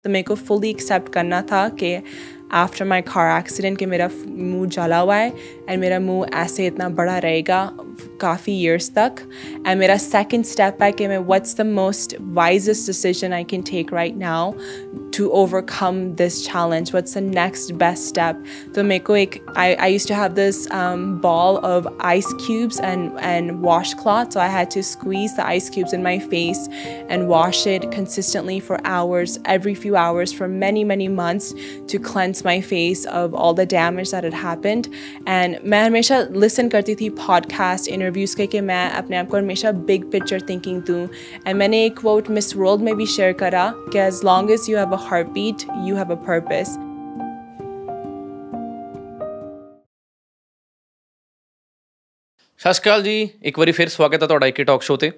तो मेरे को फुली एक्सेप्ट करना था कि आफ्टर माई कार एक्सीडेंट कि मेरा मुंह जला हुआ है एंड मेरा मुंह ऐसे इतना बड़ा रहेगा काफ़ी ईयर्स तक एंड मेरा सेकंड स्टेप है कि मैं what's the most wisest decision I can take right now to overcome this challenge, what's the next best step. तो मेरे को एक I used to have this ball of ice cubes and washcloth, so I had to squeeze the ice cubes in my face and wash it consistently for hours, every few hours for many months to cleanse my face of all the damage that had happened. And मैं हमेशा listen करती थी podcast interviews के मैं अपने आप को हमेशा big picture thinking दूँ. And मैंने एक quote Miss World में भी share करा कि as long as you have a heartbeat, you have a purpose. ਸਤਿ ਸ਼੍ਰੀ ਅਕਾਲ ਜੀ, ਇੱਕ ਵਾਰੀ ਫਿਰ ਸਵਾਗਤ ਹੈ ਤੁਹਾਡਾ ਇੱਕ ਟਾਕ ਸ਼ੋ 'ਤੇ.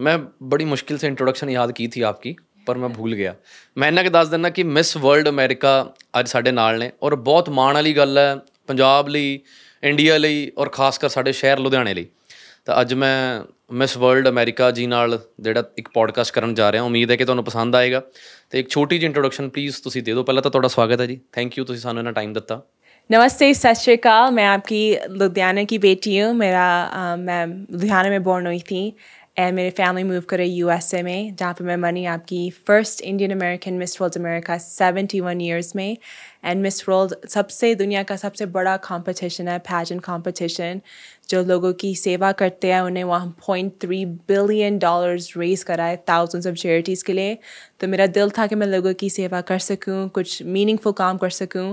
ਮੈਂ ਬੜੀ ਮੁਸ਼ਕਿਲ ਸੇ ਇੰਟਰੋਡਕਸ਼ਨ ਯਾਦ ਕੀ ਥੀ ਆਪਕੀ, ਪਰ ਮੈਂ ਭੁੱਲ ਗਿਆ. ਮੈਂ ਇੰਨਾ ਕਿ ਦੱਸ ਦਿੰਦਾ ਕਿ ਮਿਸ ਵਰਲਡ ਅਮਰੀਕਾ ਅੱਜ ਸਾਡੇ ਨਾਲ ਨੇ ਔਰ ਬਹੁਤ ਮਾਣ ਵਾਲੀ ਗੱਲ ਹੈ ਪੰਜਾਬ ਲਈ, ਇੰਡੀਆ ਲਈ ਔਰ ਖਾਸ ਕਰ ਸਾਡੇ ਸ਼ਹਿਰ ਲੁਧਿਆਣੇ ਲਈ. ਤਾਂ ਅੱਜ ਮੈਂ ਮਿਸ ਵਰਲਡ ਅਮਰੀਕਾ ਜੀ ਨਾਲ ਜਿਹੜਾ ਇੱਕ ਪੋਡਕਾਸਟ ਕਰਨ ਜਾ ਰਿਹਾ. ਉਮੀਦ ਹੈ ਕਿ ਤੁਹਾਨੂੰ ਪਸੰਦ ਆਏਗਾ. ਅਤੇ ਇੱਕ ਛੋਟੀ ਜਿਹੀ ਇੰਟਰੋਡਕਸ਼ਨ ਪਲੀਜ਼ ਤੁਸੀਂ ਦੇ ਦਿਓ. ਪਹਿਲਾਂ ਤਾਂ ਤੁਹਾਡਾ ਸਵਾਗਤ ਹੈ ਜੀ, ਥੈਂਕ ਯੂ ਤੁਸੀਂ ਸਾਨੂੰ ਇੰਨਾ ਟਾਈਮ ਦਿੱਤਾ. नमस्ते, सत श्री अकाल. मैं आपकी लुधियाना की बेटी हूँ. मैं लुधियाना में बॉर्न हुई थी एंड मेरे फैमिली मूव करे USA में, जहाँ पे मैं बनी आपकी first Indian American miss World America 71 years में. एंड मिस वर्ल्ड दुनिया का सबसे बड़ा कंपटीशन है, पैजेंट कंपटीशन. जो लोगों की सेवा करते हैं उन्हें वहाँ $0.3 बिलियन रेज करा है थाउजेंड्स ऑफ चैरिटीज़ के लिए. तो मेरा दिल था कि मैं लोगों की सेवा कर सकूँ, कुछ मीनिंगफुल काम कर सकूँ.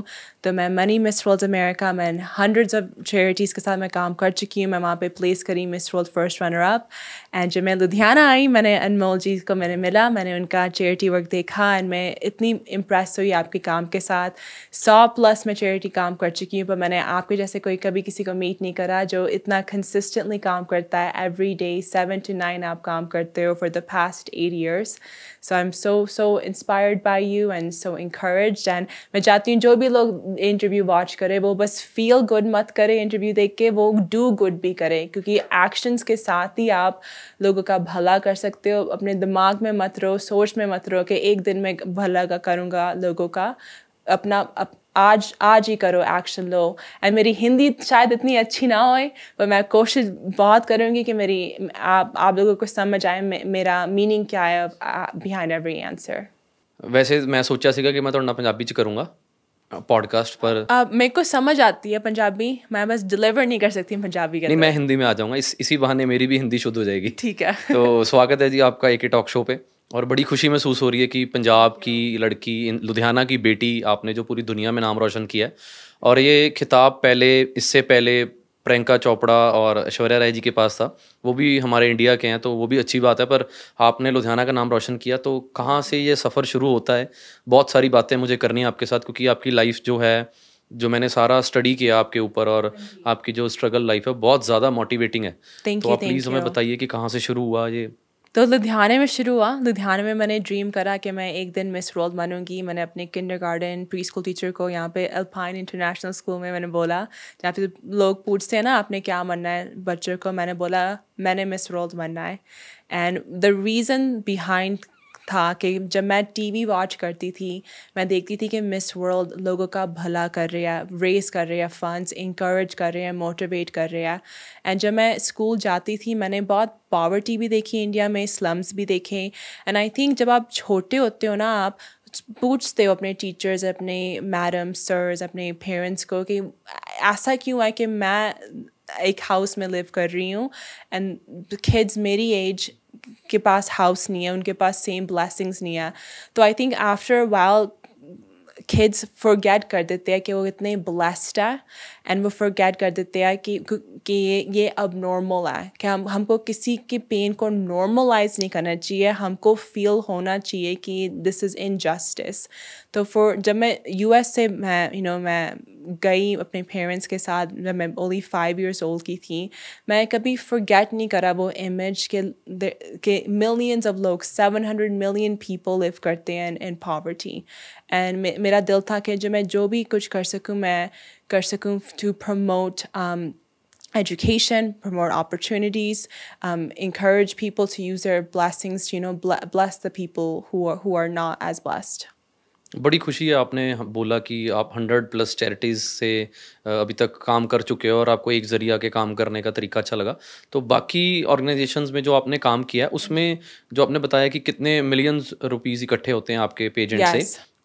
तो मैं मनी मिस वर्ल्ड अमेरिका में हंड्रेड्स ऑफ चैरिटीज़ के साथ मैं काम कर चुकी हूँ. मैं वहाँ पे प्लेस करी miss world first runner up. And जब मैं लुधियाना आई, मैंने अनमोल जी को मिला, मैंने उनका चैरिटी वर्क देखा एंड मैं इतनी इम्प्रेस हुई आपके काम के साथ. 100+ मैं चैरिटी काम कर चुकी हूँ, पर मैंने आपके जैसे कभी किसी को मीट नहीं करा जो इतना कंसिस्टेंटली काम करता है. एवरी डे 7 to 9 आप काम करते हो for the past 8 years. So I'm so inspired by you and so encouraged. And मैं चाहती हूँ जो भी लोग इंटरव्यू वॉच करे वो बस फील गुड मत करे इंटरव्यू देख के, वो डू गुड भी करे, क्योंकि एक्शंस के साथ ही आप लोगों का भला कर सकते हो. अपने दिमाग में मत रहो, सोच में मत रहो कि एक दिन में भला का करूँगा लोगों का. आज ही करो, एक्शन लो. एंड मेरी हिंदी शायद इतनी अच्छी ना होए, पर मैं कोशिश बहुत करूँगी कि आप लोगों को समझ आए मेरा मीनिंग क्या है बिहाइंड एवरी आंसर. ਵੈਸੇ ਮੈਂ ਸੋਚਿਆ ਸੀਗਾ ਕਿ ਮੈਂ ਤੁਹਾਡੇ ਨਾਲ ਪੰਜਾਬੀ 'ਚ ਕਰੂੰਗਾ पॉडकास्ट पर. मेरे को समझ आती है पंजाबी, मैं बस डिलीवर नहीं कर सकती पंजाबी के. नहीं, मैं हिंदी में आ जाऊँगा, इसी बहाने मेरी भी हिंदी शुद्ध हो जाएगी. ठीक है. तो स्वागत है जी आपका एक टॉक शो पे. और बड़ी खुशी महसूस हो रही है कि पंजाब की लड़की, लुधियाना की बेटी, आपने जो पूरी दुनिया में नाम रोशन किया है. और ये खिताब इससे पहले प्रियंका चोपड़ा और ऐश्वर्या राय जी के पास था. वो भी हमारे इंडिया के हैं, तो वो भी अच्छी बात है. पर आपने लुधियाना का नाम रोशन किया, तो कहाँ से ये सफ़र शुरू होता है? बहुत सारी बातें मुझे करनी है आपके साथ, क्योंकि आपकी लाइफ जो है, जो मैंने सारा स्टडी किया आपके ऊपर, और आपकी जो स्ट्रगल लाइफ है बहुत ज़्यादा मोटिवेटिंग है. तो आप प्लीज़ हमें बताइए कि कहाँ से शुरू हुआ ये. तो लुधियाने में शुरू हुआ. लुधियाने में मैंने ड्रीम करा कि मैं एक दिन मिस वर्ल्ड बनूंगी. मैंने अपने किंडरगार्टन प्री स्कूल टीचर को यहाँ पे अल्पाइन इंटरनेशनल स्कूल में मैंने बोला, जहाँ पे लोग पूछते हैं ना आपने क्या बनना है बच्चों को, मैंने बोला मैंने मिस वर्ल्ड बनना है. एंड द रीज़न बिहाइंड था कि जब मैं टीवी वॉच करती थी, मैं देखती थी कि मिस वर्ल्ड लोगों का भला कर रही है, रेस कर रही है, फंड्स इंकरेज कर रहे हैं, मोटिवेट कर रहे हैं. एंड जब मैं स्कूल जाती थी, मैंने बहुत पॉवर्टी भी देखी इंडिया में, स्लम्स भी देखे. एंड आई थिंक जब आप छोटे होते हो ना, आप पूछते हो अपने टीचर्स, अपने मैडम सर्स, अपने पेरेंट्स को कि ऐसा क्यों है कि मैं एक हाउस में लिव कर रही हूँ एंड किड्स मेरी एज के पास हाउस नहीं है, उनके पास सेम ब्लेसिंग्स नहीं है. तो I think after a while kids forget कर देते हैं कि वो इतने ब्लेस्ड है, एंड वो फॉरगेट कर देते हैं कि ये अब नॉर्मल है, कि हमको किसी के पेन को नॉर्मलाइज नहीं करना चाहिए. हमको फील होना चाहिए कि दिस इज़ इनजस्टिस. तो जब मैं US से मैं गई अपने पेरेंट्स के साथ, जब मैं ओनली 5 years old की थी, मैं कभी फॉरगेट नहीं करा वो इमेज के मिलियंस ऑफ लोग, 700 million people लिव करते हैं इन पॉवर्टी. एंड मेरा दिल था कि मैं जो भी कुछ कर सकूँ मैं कर सकूँ to promote education, promote opportunities, encourage people to use their blessings to, bless the people who are not as blessed. बड़ी खुशी है आपने बोला कि आप 100+ चैरिटीज़ से अभी तक काम कर चुके हो और आपको एक ज़रिया के काम करने का तरीका अच्छा लगा। तो बाकी ऑर्गेनाइजेशंस में जो आपने काम किया है उसमें जो आपने बताया कि कितने मिलियंस रुपीस इकट्ठे होते हैं आपके पेजेंट से,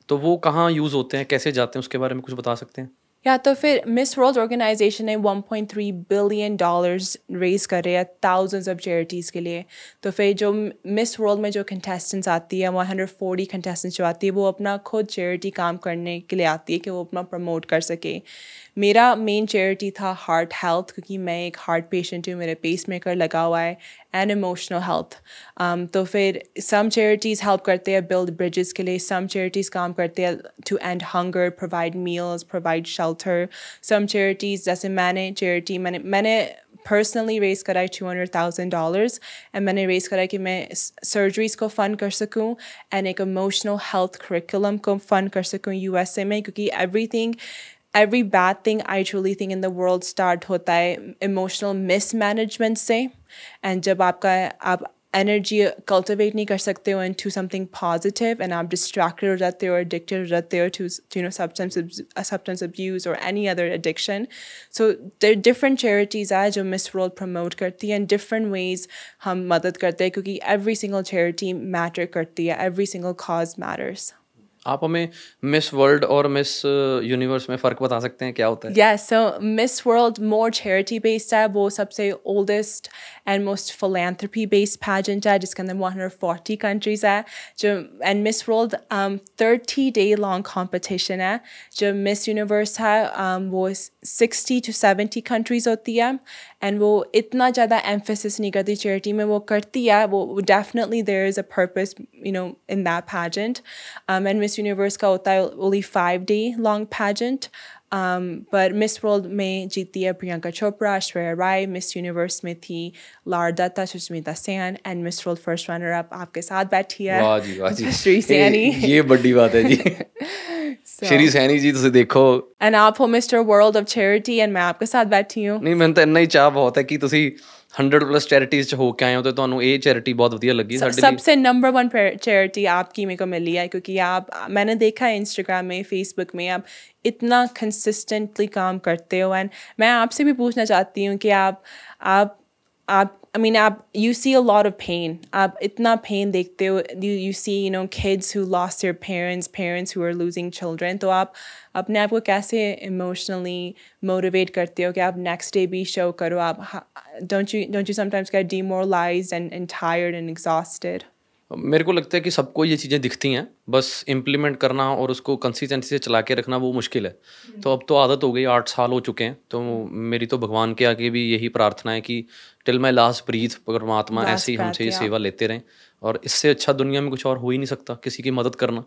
तो वो कहाँ यूज़ होते हैं, कैसे जाते हैं, उसके बारे में कुछ बता सकते हैं? या तो फिर मिस वर्ल्ड ऑर्गेनाइजेशन ने $1.3 बिलियन रेज करे हैं थाउजेंड्स ऑफ चैरिटीज़ के लिए। तो फिर जो मिस वर्ल्ड में जो कंटेस्टेंट्स आती है 140 कंटेस्टेंट्स जो आती है वो अपना खुद चैरिटी काम करने के लिए आती है कि वो अपना प्रमोट कर सके। मेरा मेन चैरिटी था हार्ट हेल्थ, क्योंकि मैं एक हार्ट पेशेंट हूँ, मेरे पेसमेकर लगा हुआ है, एंड इमोशनल हेल्थ। तो फिर सम चैरिटीज़ हेल्प करते हैं बिल्ड ब्रिजेस के लिए, सम चैरिटीज़ काम करते हैं to end hunger, provide meals, provide shelter. Some charities जैसे मैंने पर्सनली रेस करा है $200,000 एंड मैंने रेस करा है कि मैं सर्जरीज को फ़ंड कर सकूं एंड एक इमोशनल हेल्थ करिकुलम को फ़ंड कर सकूं USA में, क्योंकि every bad thing I truly think in the world start होता है emotional mismanagement से। and जब आप energy cultivate नहीं कर सकते हो into something positive and आप distracted हो जाते हो, addicted हो जाते हो to substance abuse or any other addiction। so there are different charities है जो Miss World promote करती है, and different ways हम मदद करते हैं, क्योंकि every single charity matter करती है, every single cause matters। आप हमें मिस वर्ल्ड और मिस यूनिवर्स में फ़र्क बता सकते हैं, क्या होता है? Yes, so Miss World more charity based है, वो सबसे oldest and most philanthropy based pageant है जिसके अंदर 140 countries है। जो and Miss World 30-day long competition है। जो Miss Universe है वो 60 to 70 countries होती है, and वो इतना ज़्यादा emphasis नहीं करती charity में, वो करती है, वो definitely there is a purpose in that pageant। and Miss Universe का होता है only 5-day long pageant। but Miss World में जीती है प्रियंका चोपड़ा, ऐश्वर्या राय। Miss Universe में थी Lara Dutta, Sushmita Sen, and Miss World first runner up आपके साथ बैठी है, वाह जी वाह जी, श्री सैनी। ये बड़ी बात है जी। श्री सैनी जी ਤੁਸੀਂ ਦੇਖੋ, and आप हो Mr. World of Charity and मैं आपके साथ बैठी हूँ। नहीं ਮੈਨੂੰ ਤਾਂ ਇੰਨਾ ਹੀ ਚਾਹ ਬਹੁਤ ਹੈ ਕਿ ਤੁਸੀਂ 100+ ਚੈਰਿਟੀਜ਼ 'ਚ ਹੋ ਕੇ ਆਏ ਹੋ ਤੇ ਤੁਹਾਨੂੰ ਇਹ ਚੈਰਿਟੀ बहुत ਵਧੀਆ ਲੱਗੀ। ਸਾਡੇ ਲਈ सबसे नंबर 1 चैरिटी आपकी मेरे को मिली है, क्योंकि मैंने देखा है इंस्टाग्राम में, फेसबुक में, आप इतना कंसिस्टेंटली काम करते हो। एंड मैं आपसे भी पूछना चाहती हूँ कि आप you see a lot of pain, आप इतना pain देखते हो, you see kids who lost their parents who are losing children, तो आप अपने आप को कैसे emotionally motivate करते हो कि आप next day भी show करो? आप don't you sometimes get demoralized and tired and exhausted? मेरे को लगता है कि सबको ये चीज़ें दिखती हैं, बस इम्प्लीमेंट करना और उसको कंसिस्टेंसी से चला के रखना वो मुश्किल है। तो अब तो आदत हो गई, 8 साल हो चुके हैं, तो मेरी तो भगवान के आगे भी यही प्रार्थना है कि टिल माई लास्ट ब्रीथ परमात्मा ऐसे ही हमसे ये सेवा लेते रहें, और इससे अच्छा दुनिया में कुछ और हो ही नहीं सकता, किसी की मदद करना।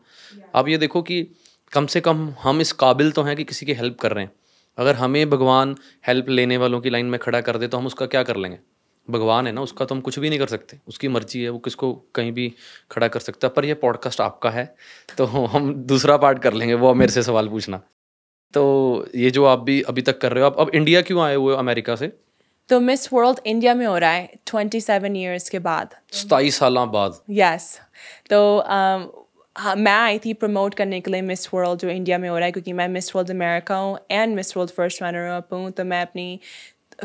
आप ये देखो कि कम से कम हम इस काबिल तो हैं कि किसी की हेल्प कर रहे हैं। अगर हमें भगवान हेल्प लेने वालों की लाइन में खड़ा कर दे तो हम उसका क्या कर लेंगे? भगवान है ना, उसका तो हम कुछ भी नहीं कर सकते, उसकी मर्जी है, वो किसको कहीं भी खड़ा कर सकता है। पर ये पॉडकास्ट आपका है तो हम दूसरा पार्ट कर लेंगे, वो मेरे से सवाल पूछना। तो ये जो आप भी अभी तक कर रहे हो, आप अब इंडिया क्यों आए हुए हो अमेरिका से? तो मिस वर्ल्ड इंडिया में हो रहा है 27 ईयर्स के बाद, 27 साल बाद। यस। तो मैं आई थी प्रमोट करने के लिए मिस वर्ल्ड जो इंडिया में हो रहा है, क्योंकि मैं मिस वर्ल्ड अमेरिका हूँ and miss world first runner up हूँ। तो मैं अपनी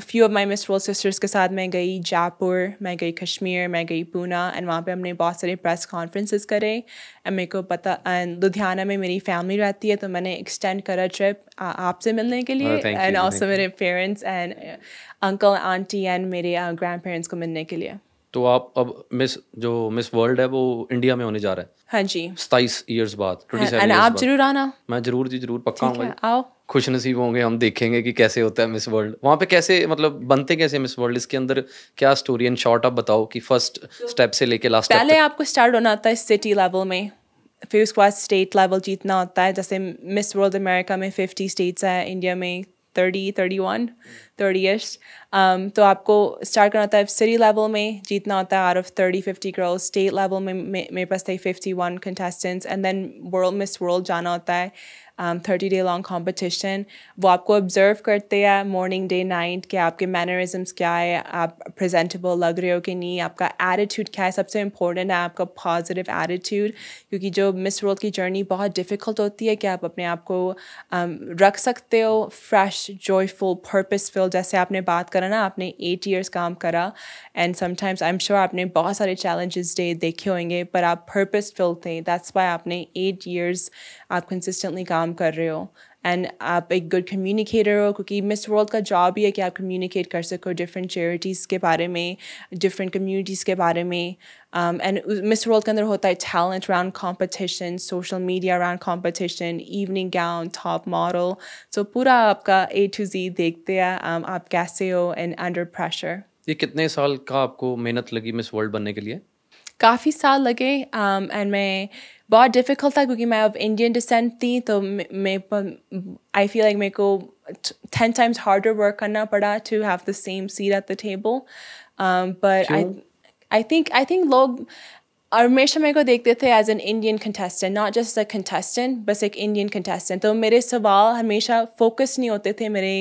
few of my Miss World sisters के साथ मैं गई जयपुर, मैं गई कश्मीर, मैं गई पूना, एंड वहाँ पे हमने बहुत सारे प्रेस कॉन्फ्रेंसेस करे। एंड मेरे को पता लुधियाना में मेरी फैमिली रहती है, तो मैंने एक्सटेंड करा ट्रिप आपसे मिलने के लिए, एंड ऑल्सो मेरे parents and uncle aunty and मेरे ग्रैंड पेरेंट्स को मिलने के लिए। तो आप अब मिस वर्ल्ड है वो इंडिया में होने जा रहा है? हाँ जी, 27 ईयर्स बाद, 27 एंड आप जरूर आना। मैं जरूर जी जरूर, पक्का आऊँगा। आओ, खुश नसीब होंगे, हम देखेंगे कि कैसे होता है मिस वर्ल्ड वहाँ पे, कैसे मतलब बनते कैसे मिस वर्ल्ड, इसके अंदर क्या स्टोरी एंड शॉर्ट आप बताओ कि फर्स्ट स्टेप से लेके लास्ट तक। पहले आपको स्टार्ट होना होता है सिटी लेवल में, फिर उसके बाद स्टेट लेवल जीतना होता है। जैसे मिस वर्ल्ड अमेरिका में 50 स्टेट्स है, इंडिया में 31। 30ish. तो आपको स्टार्ट करना होता है सिटी लेवल में, जीतना होता है out of 30-50 girls. State level में मेरे पास थे 51 contestants, and then world miss world जाना होता है 30-day लॉन्ग कॉम्पिटिशन. वो आपको ऑब्जर्व करते हैं मॉर्निंग डे नाइट कि आपके मैनरिज्म्स क्या है, आप प्रेजेंटेबल लग रहे हो कि नहीं, आपका एटीट्यूड क्या है. सबसे इम्पोर्टेंट है आपका पॉजिटिव एटीट्यूड, क्योंकि जो मिस वर्ल्ड की जर्नी बहुत डिफ़िकल्ट होती है कि आप अपने आप को रख सकते हो फ्रेश, जॉयफुल, पर्पसफुल. जैसे आपने बात करा ना, आपने 8 years काम करा, and sometimes I am sure आपने बहुत सारे चैलेंजेस डे देखे होंगे, पर आप पर्पसफुल थे. दैट्स वाई आपने 8 years आप कंसिस्टेंटली काम कर रहे हो, एंड आप एक गुड कम्युनिकेटर हो, क्योंकि मिस वर्ल्ड का जॉब ही है कि आप कम्युनिकेट कर सको डिफरेंट चैरिटीज़ के बारे में, डिफरेंट कम्युनिटीज़ के बारे में. एंड मिस वर्ल्ड के अंदर होता है talent around competition, social media around competition, evening gown, top model. So पूरा आपका A to Z देखते हैं आप कैसे हो एंड अंडर प्रेशर. ये कितने साल का आपको मेहनत लगी मिस वर्ल्ड बनने के लिए? काफ़ी साल लगे, एंड मैं बहुत डिफ़िकल्ट था क्योंकि मैं अब इंडियन डिसेंट थी, तो मैं आई फील लाइक मेरे को 10 times हार्डर वर्क करना पड़ा to have the same seat at the table. पर आई थिंक लोग और हमेशा मेरे को देखते थे as an Indian contestant, not just a contestant, बस एक इंडियन कंटेस्टेंट. तो मेरे सवाल हमेशा फोकस नहीं होते थे मेरे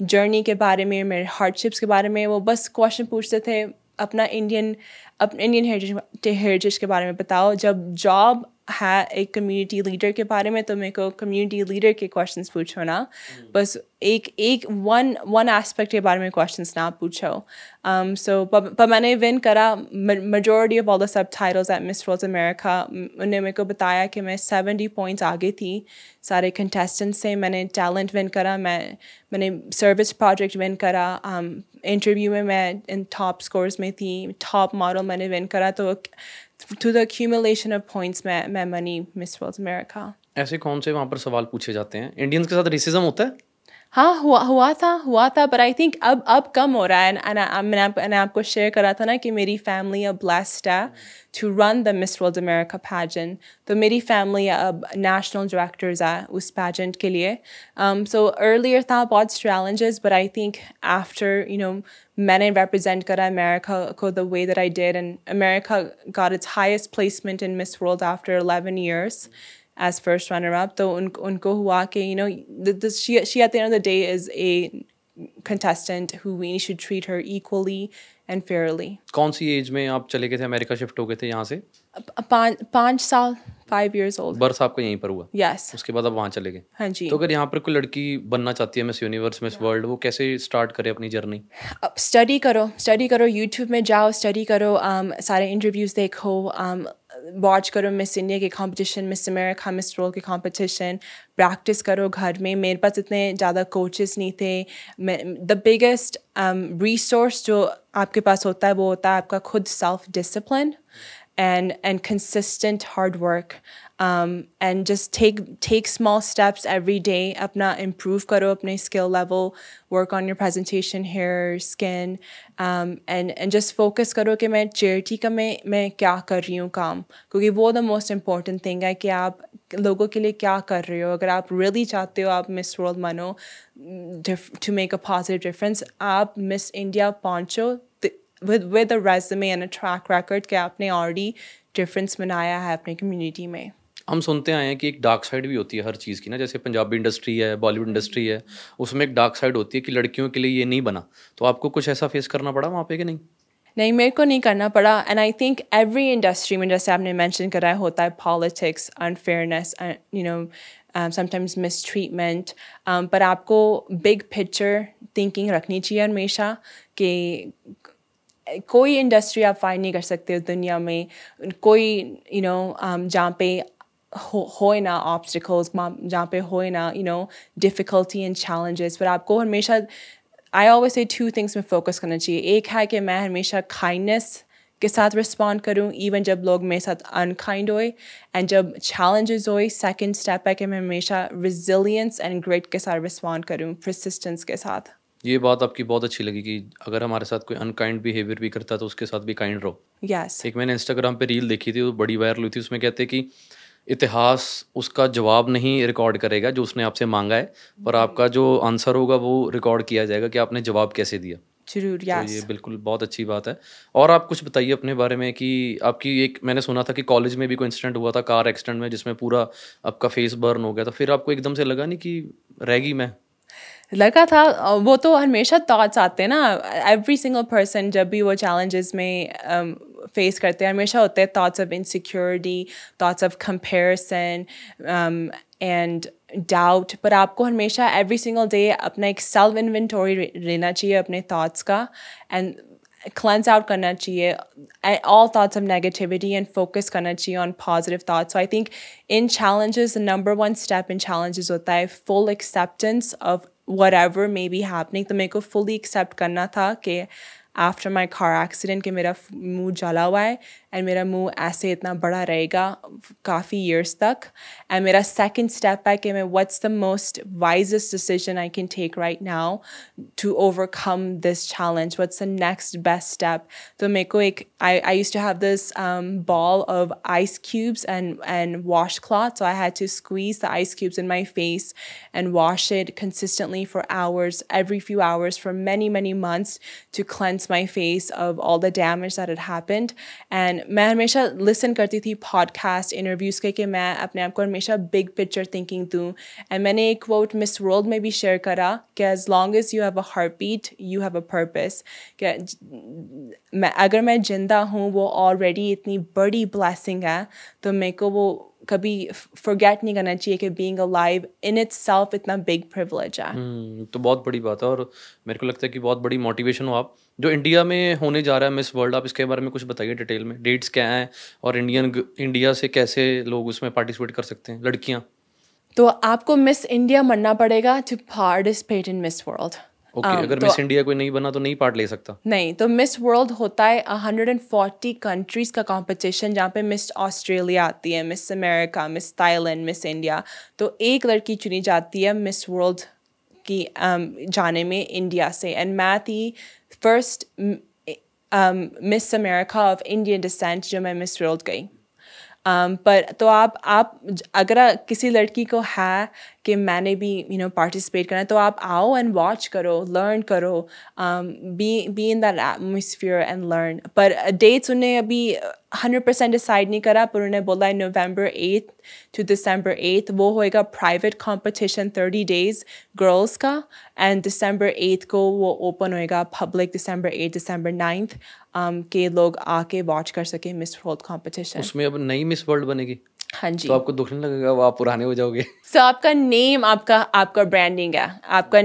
जर्नी के बारे में, मेरे हार्डशिप्स के बारे में. वो बस क्वेश्चन पूछते थे अपना इंडियन हेरिटेज के बारे में बताओ. जब जॉब है एक कम्युनिटी लीडर के बारे में, तो मेरे को कम्युनिटी लीडर के क्वेश्चंस पूछो ना, बस एक वन एस्पेक्ट के बारे में क्वेश्चंस ना पूछो. सो पर मैंने विन करा majority of all the sub titles at Miss World America. उन्होंने मेरे को बताया कि मैं 70 points आगे थी सारे कंटेस्टेंट से. मैंने टैलेंट विन करा, मैंने सर्विस प्रोजेक्ट विन करा, इंटरव्यू में मैं इन टॉप स्कोर्स में थी, टॉप मॉडल मैंने विन करा. तो to the accumulation of points मैं बनी मिस वर्ल्ड अमेरिका. ऐसे कौन से वहाँ पर सवाल पूछे जाते हैं? इंडियंस के साथ रेसिज्म होता है? हाँ, हुआ था, पर आई थिंक अब कम हो रहा है. मैंने आपको शेयर करा था ना कि मेरी फैमिली अब ब्लेस्ड है to run the Miss World America pageant. तो मेरी फैमिली अब नेशनल डायरेक्टर्स है उस पैजेंट के लिए. सो अर्लियर था बहुत challenges, but I think after मैंने represent करा अमेरिका को the way that I did, and America got its highest placement in Miss World after 11 years as first runner-up. तो उनको हुआ कि she at the end of the day is a contestant who we should treat her equally and fairly. कौन सी as में आप चले गए थे, अमेरिका शिफ्ट हो गए थे यहाँ से? 5 साल, 5 years old. बर्थ आपका यहीं पर हुआ? Yes. उसके बाद आप वहाँ चले गए? हाँ जी. तो अगर यहाँ पर कोई लड़की बनना चाहती है मिस यूनिवर्स, मिस वर्ल्ड, वो कैसे स्टार्ट करे अपनी जर्नी? स्टडी करो, यूट्यूब में जाओ, स्टडी करो, सारे इंटरव्यूज़ देखो, वॉच करो मिस इंडिया के competition, miss America, miss world के कंपटीशन, प्रैक्टिस करो घर में. मेरे पास इतने ज़्यादा कोचेस नहीं थे. द बिगेस्ट रिसोर्स जो आपके पास होता है वो होता है आपका खुद self discipline and consistent hard work, and just take small steps every day. अपना improve करो अपने skill level, work on your presentation, hair, skin, and just focus करो कि मैं charity का मैं क्या कर रही हूँ काम, क्योंकि वो the most important thing है कि आप लोगों के लिए क्या कर रहे हो. अगर आप really चाहते हो आप मिस वर्ल्ड बनो to make a positive difference, आप मिस इंडिया पहुँचो with a resume and a track record कि आपने already difference बनाया है अपने community में. हम सुनते आए हैं कि एक डार्क साइड भी होती है हर चीज़ की ना, जैसे पंजाबी इंडस्ट्री है, बॉलीवुड इंडस्ट्री है, उसमें एक डार्क साइड होती है कि लड़कियों के लिए ये नहीं बना. तो आपको कुछ ऐसा फेस करना पड़ा वहाँ पे कि नहीं? नहीं, मेरे को नहीं करना पड़ा. And I think every industry में जैसे आपने मेंशन करा होता है पॉलिटिक्स, अनफेयरनेस, समटाइम्स मिसट्रीटमेंट, पर आपको बिग पिक्चर थिंकिंग रखनी चाहिए हमेशा कि कोई इंडस्ट्री आप फाइंड नहीं कर सकते हो दुनिया में, कोई जहाँ पे हो ना ऑब्स्टिकल्स, जहाँ पे हो ना डिफ़िकल्टी एंड चैलेंजेस. पर आपको हमेशा आई ऑलवेज से 2 things में फोकस करना चाहिए. एक है कि मैं हमेशा काइंडनेस के साथ रिस्पॉन्ड करूँ इवन जब लोग मेरे साथ अनकाइंड होए, एंड जब चैलेंजेस होए सेकंड स्टेप है कि मैं हमेशा रिजिलियंस एंड ग्रिट के साथ रिस्पॉन्ड करूँ, परसिस्टेंस के साथ. ये बात आपकी बहुत अच्छी लगी कि अगर हमारे साथ कोई अनकाइंड बिहेवियर भी करता है तो उसके साथ भी काइंड रहो. Yes. एक मैंने इंस्टाग्राम पे रील देखी थी, वो बड़ी वायरल हुई थी. उसमें कहते हैं कि इतिहास उसका जवाब नहीं रिकॉर्ड करेगा जो उसने आपसे मांगा है, पर आपका जो आंसर होगा वो रिकॉर्ड किया जाएगा कि आपने जवाब कैसे दिया। जरूर, तो ये बिल्कुल बहुत अच्छी बात है। और आप कुछ बताइए अपने बारे में कि आपकी एक, मैंने सुना था कि कॉलेज में भी कोई इंसिडेंट हुआ था कार एक्सीडेंट में जिसमें पूरा आपका फेस बर्न हो गया था, फिर आपको एकदम से लगा नहीं कि रहेगी मैं? लगा था। वो तो हमेशा थॉट्स आते हैं ना, एवरी सिंगल पर्सन जब भी वो चैलेंजेस में फेस करते हैं हमेशा होते हैं thoughts of insecurity, thoughts of comparison and doubt. पर आपको हमेशा एवरी सिंगल डे अपना एक सेल्फ इन्वेंटोरी लेना चाहिए अपने थॉट्स का, एंड cleanse out करना चाहिए all thoughts of negativity and focus करना चाहिए on positive thoughts. So I think in challenges, the number one step in challenges होता है full acceptance of whatever may be happening. तो मेरे को fully accept करना था कि after my car accident कि मेरा मुंह जला हुआ है and मेरा मुंह ऐसे इतना बड़ा रहेगा काफ़ी years तक. And मेरा second step है कि मैं what's the most wisest decision I can take right now to overcome this challenge? What's the next best step? तो मेरे को एक I used to have this ball of ice cubes and washcloth, so I had to squeeze the ice cubes in my face and wash it consistently for hours, every few hours for many months to cleanse my face of all the damage that had happened. And मैं हमेशा listen करती थी podcast interviews के कि मैं अपने आप को हमेशा big picture thinking दूँ. And मैंने एक quote Miss World में भी share करा कि as long as you have a heartbeat, you have a purpose. कि अगर मैं जिंदा हूँ वो already इतनी बड़ी blessing है, तो मेरे को वो कभी forget नहीं करना चाहिए कि being alive in itself इतना big privilege है. तो बहुत बड़ी बात है और मेरे को लगता है कि बहुत बड़ी मोटिवेशन हो आप। जो इंडिया में होने जा रहा है मिस वर्ल्ड, आप इसके बारे में कुछ बताइए डिटेल में, डेट्स क्या हैं और इंडिया से कैसे लोग उसमें पार्टिसिपेट कर सकते हैं, लड़कियां? तो आपको मिस इंडिया बनना पड़ेगा to participate in Miss World. Okay, अगर मिस इंडिया कोई नहीं बना तो नहीं पार्ट ले सकता? नहीं, तो मिस वर्ल्ड होता है 140 कंट्रीज़ का कंपटीशन जहाँ पे मिस ऑस्ट्रेलिया आती है, miss America, miss Thailand, miss India. तो एक लड़की चुनी जाती है मिस वर्ल्ड की जाने में इंडिया से, एंड मैं थी first Miss America of Indian descent जो मैं मिस वर्ल्ड गई. पर तो आप अगर किसी लड़की को है कि मैंने भी पार्टिसिपेट करना है तो आप आओ एंड वॉच करो, लर्न करो, be in that atmosphere and learn. पर डेट्स उन्हें अभी 100% डिसाइड नहीं करा, पर उन्हें बोला है November 8th to December 8th वो होएगा प्राइवेट कंपटीशन 30 days गर्ल्स का, एंड December 8th को वो ओपन होएगा public, December 8th, December 9th के लोग आके वॉच कर सके मिस वर्ल्ड कंपटीशन. उसमें अब नई मिस वर्ल्ड बनेगी? हाँ जी. तो आपको दुख नहीं लगेगा वो आप पुराने हो जाओगे? So आपका नेम आपका ब्रांडिंग है, आपका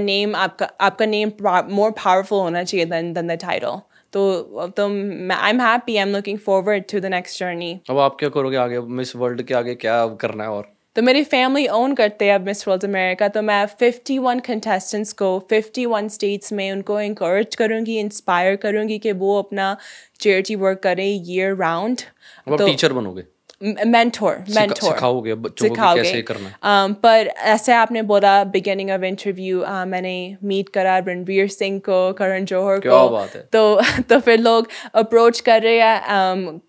नेम मोर पावरफुल होना चाहिए than the title. तो I'm happy, I'm looking forward to the next journey. अब आप क्या करोगे आगे, मिस वर्ल्ड के आगे क्या करना है? और तो मेरी फैमिली ओन करते हैं अब मिस वर्ल्ड अमेरिका, तो मैं 51 कंटेस्टेंट्स को 51 स्टेट्स में उनको इंकरेज करूँगी, इंस्पायर करूँगी कि वो अपना चैरिटी वर्क करें ईयर राउंड. अब आप टीचर बनोगे? मेंटोर सिखाओगे बच्चों को कैसे करना है. पर ऐसे आपने बोला बिगिनिंग ऑफ इंटरव्यू, मैंने मीट करा रणवीर सिंह को, करण जौहर को. क्या बात है. तो फिर लोग अप्रोच कर रहे हैं,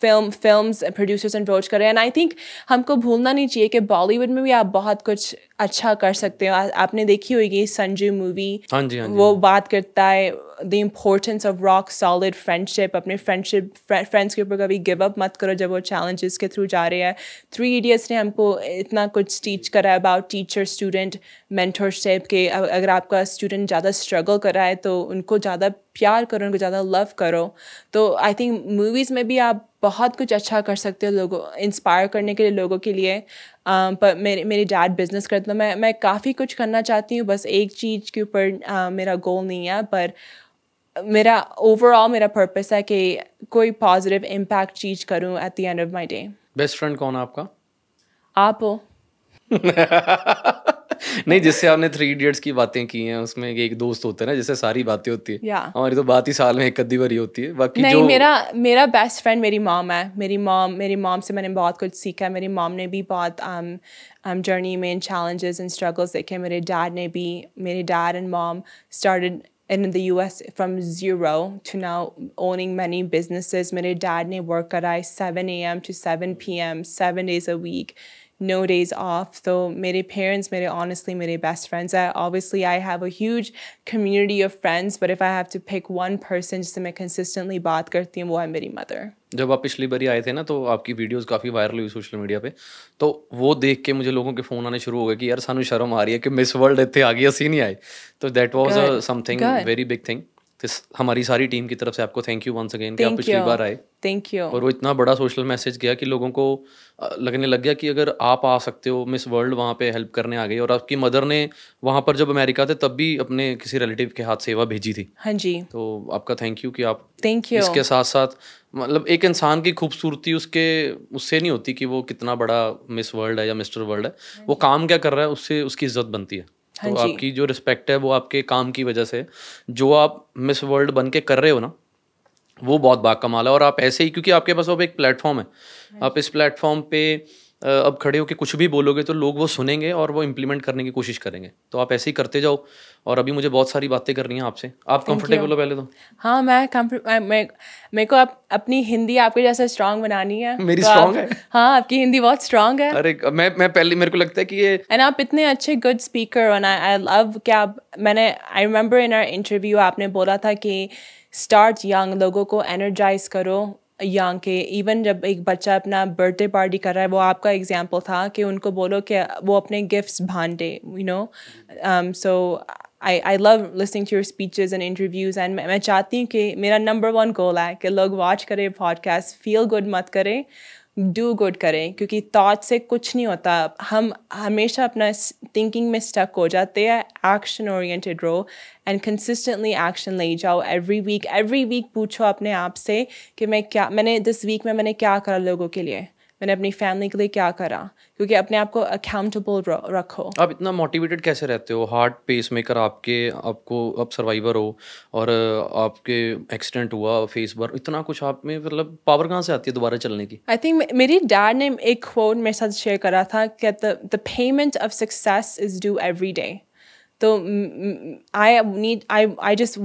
फिल्म्स प्रोड्यूसर्स अप्रोच कर रहे हैं. एंड आई थिंक हमको भूलना नहीं चाहिए कि बॉलीवुड में भी आप बहुत कुछ अच्छा कर सकते हो. आपने देखी होगी संजू मूवी. हाँ जी. वो बात करता है the importance of rock solid friendship. अपने फ्रेंड्स के ऊपर कभी गिव अप मत करो जब वो चैलेंजेस के थ्रू जा रहे हैं. 3 Idiots ने हमको इतना कुछ टीच करा अबाउट टीचर स्टूडेंट मेंटरशिप के अगर आपका स्टूडेंट ज़्यादा स्ट्रगल कर रहा है तो उनको ज़्यादा प्यार करो, उनको ज़्यादा लव करो. तो आई थिंक मूवीज़ में भी आप बहुत कुछ अच्छा कर सकते हो लोगों इंस्पायर करने के लिए, लोगों के लिए. पर मेरे डैड बिजनेस करते, तो मैं काफ़ी कुछ करना चाहती हूँ. बस एक चीज़ के ऊपर मेरा गोल नहीं है, पर मेरा ओवरऑल मेरा पर्पस है कि कोई पॉजिटिव इम्पैक्ट चीज़ करूँ at the end of my day. Best friend कौन है आपका? आप हो. नहीं, जिससे आपने 3 Idiots की बातें की हैं उसमें एक दोस्त होता है ना जिससे सारी बातें होती है. हमारी तो बात ही साल में एक आधी बार ही होती है. बाकी नहीं, मेरा बेस्ट फ्रेंड मेरी मॉम है. मेरी मॉम से मैंने बहुत कुछ सीखा है. मेरी मॉम ने भी बहुत जर्नी में चैलेंजेस एंड स्ट्रगल्स देखे. मेरे dad and mom started in the US from zero to now owning many businesses. मेरे dad ने work करा है 7 a.m. to 7 p.m. 7 days a week, no days off. So मेरे parents honestly मेरे best friends हैं. Obviously I have a huge community of friends, but if I have to pick one person जिससे मैं consistently बात करती हूँ वो है मेरी mother. जब आप पिछली बारी आए थे ना तो आपकी वीडियोस काफ़ी वायरल हुई सोशल मीडिया पे, तो वो देख के मुझे लोगों के फ़ोन आने शुरू हो गए कि यार सानू शर्म आ रही है कि मिस वर्ल्ड इतने आ गई, ਅਸੀਂ नहीं आए. तो that was something very big thing. हमारी सारी टीम की तरफ से आपको थैंक यू वंस अगेन कि आप पिछली बार आए. Thank you. और वो इतना बड़ा सोशल मैसेज गया कि लोगों को लगने लग गया कि अगर आप आ सकते हो, मिस वर्ल्ड वहाँ पे हेल्प करने आ गई. और आपकी मदर ने वहाँ पर जब अमेरिका थे तब भी अपने किसी रिलेटिव के हाथ सेवा भेजी थी. हाँ जी. तो आपका थैंक यू कि आप थैंक यू. इसके साथ साथ मतलब एक इंसान की खूबसूरती उससे नहीं होती कि वो कितना बड़ा मिस वर्ल्ड है या मिस्टर वर्ल्ड है, वो काम क्या कर रहा है उससे उसकी इज्जत बनती है. तो आपकी जो रिस्पेक्ट है वो आपके काम की वजह से, जो आप मिस वर्ल्ड बन के कर रहे हो ना, वो बहुत बाकमाल है. और आप ऐसे ही, क्योंकि आपके पास अब एक प्लेटफॉर्म है, आप इस प्लेटफॉर्म पे अब खड़े हो के कुछ भी बोलोगे तो लोग वो सुनेंगे और वो इम्प्लीमेंट करने की कोशिश करेंगे. तो आप ऐसे ही करते जाओ. और अभी मुझे बहुत सारी बातें करनी है आपसे. आप कंफर्टेबल हो पहले तो? हाँ, मेरे को अपनी हिंदी आपके जैसा स्ट्रांग बनानी है. मेरी स्ट्रांग है? हाँ, आपकी हिंदी बहुत स्ट्रांग है. अरे मैं पहले, मेरे को लगता है कि ये एंड आप इतने अच्छे गुड स्पीकर. और आई लव कि आप, I remember in our interview आपने बोला था कि स्टार्ट यंग, लोगों को एनर्जाइज करो यंग के. इवन जब एक बच्चा अपना बर्थडे पार्टी कर रहा है, वो आपका एग्जाम्पल था कि उनको बोलो कि वो अपने गिफ्ट्स बांटे, you know. So I love listening to your speeches and interviews. And मैं चाहती हूँ कि मेरा नंबर 1 गोल है कि लोग वॉच करें पॉडकास्ट, फील गुड मत करें, डू गुड करें. क्योंकि थॉट से कुछ नहीं होता. हम हमेशा अपना थिंकिंग में स्टक हो जाते हैं. एक्शन ओरिएंटेड रहो एंड कंसिस्टेंटली एक्शन ले जाओ. एवरी वीक पूछो अपने आप से कि मैंने दिस वीक में मैंने क्या करा लोगों के लिए, मैंने अपनी फैमिली के लिए क्या करा. क्योंकि अपने आप को अकाउंटेबल रखो. आप इतना मोटिवेटेड कैसे रहते हो? हार्ट पेस मेकर आप सर्वाइवर हो और आपके एक्सीडेंट हुआ, फेस बर्न, इतना कुछ आप में, मतलब पावर कहाँ से आती है दोबारा चलने की? आई थिंक मेरी डैड ने एक कोट मेरे साथ शेयर करा था कि the payment of success is due every day. So I just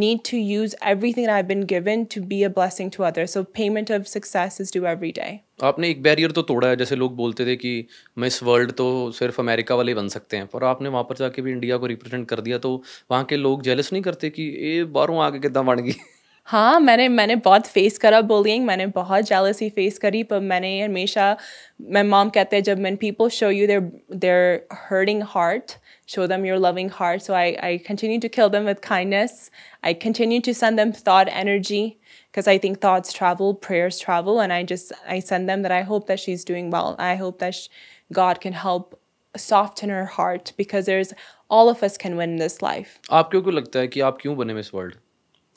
need to use everything that I've been given to be a blessing to others. So payment of success is due every day. आपने एक barrier तो तोड़ा है. जैसे लोग बोलते थे कि मिस वर्ल्ड तो सिर्फ अमेरिका वाले बन सकते हैं, पर आपने वहाँ पर जाके भी इंडिया को रिप्रेजेंट कर दिया. तो वहाँ के लोग जेलस नहीं करते कि ये बाहरों आके कितना बन गई? हाँ, मैंने बहुत फेस करा बुलिंग, मैंने बहुत जेलसी फेस करी. पर मैंने हमेशा, my mom कहते हैं जब when people show you their hurting heart, show them your loving heart. So I continue to kill them with kindness. I continue to send them thought energy because I think thoughts travel, prayers travel, and I send them that I hope that she's doing well. I hope that God can help soften her heart because all of us can win in this life. आपको क्यों लगता है कि आप क्यों बने miss world?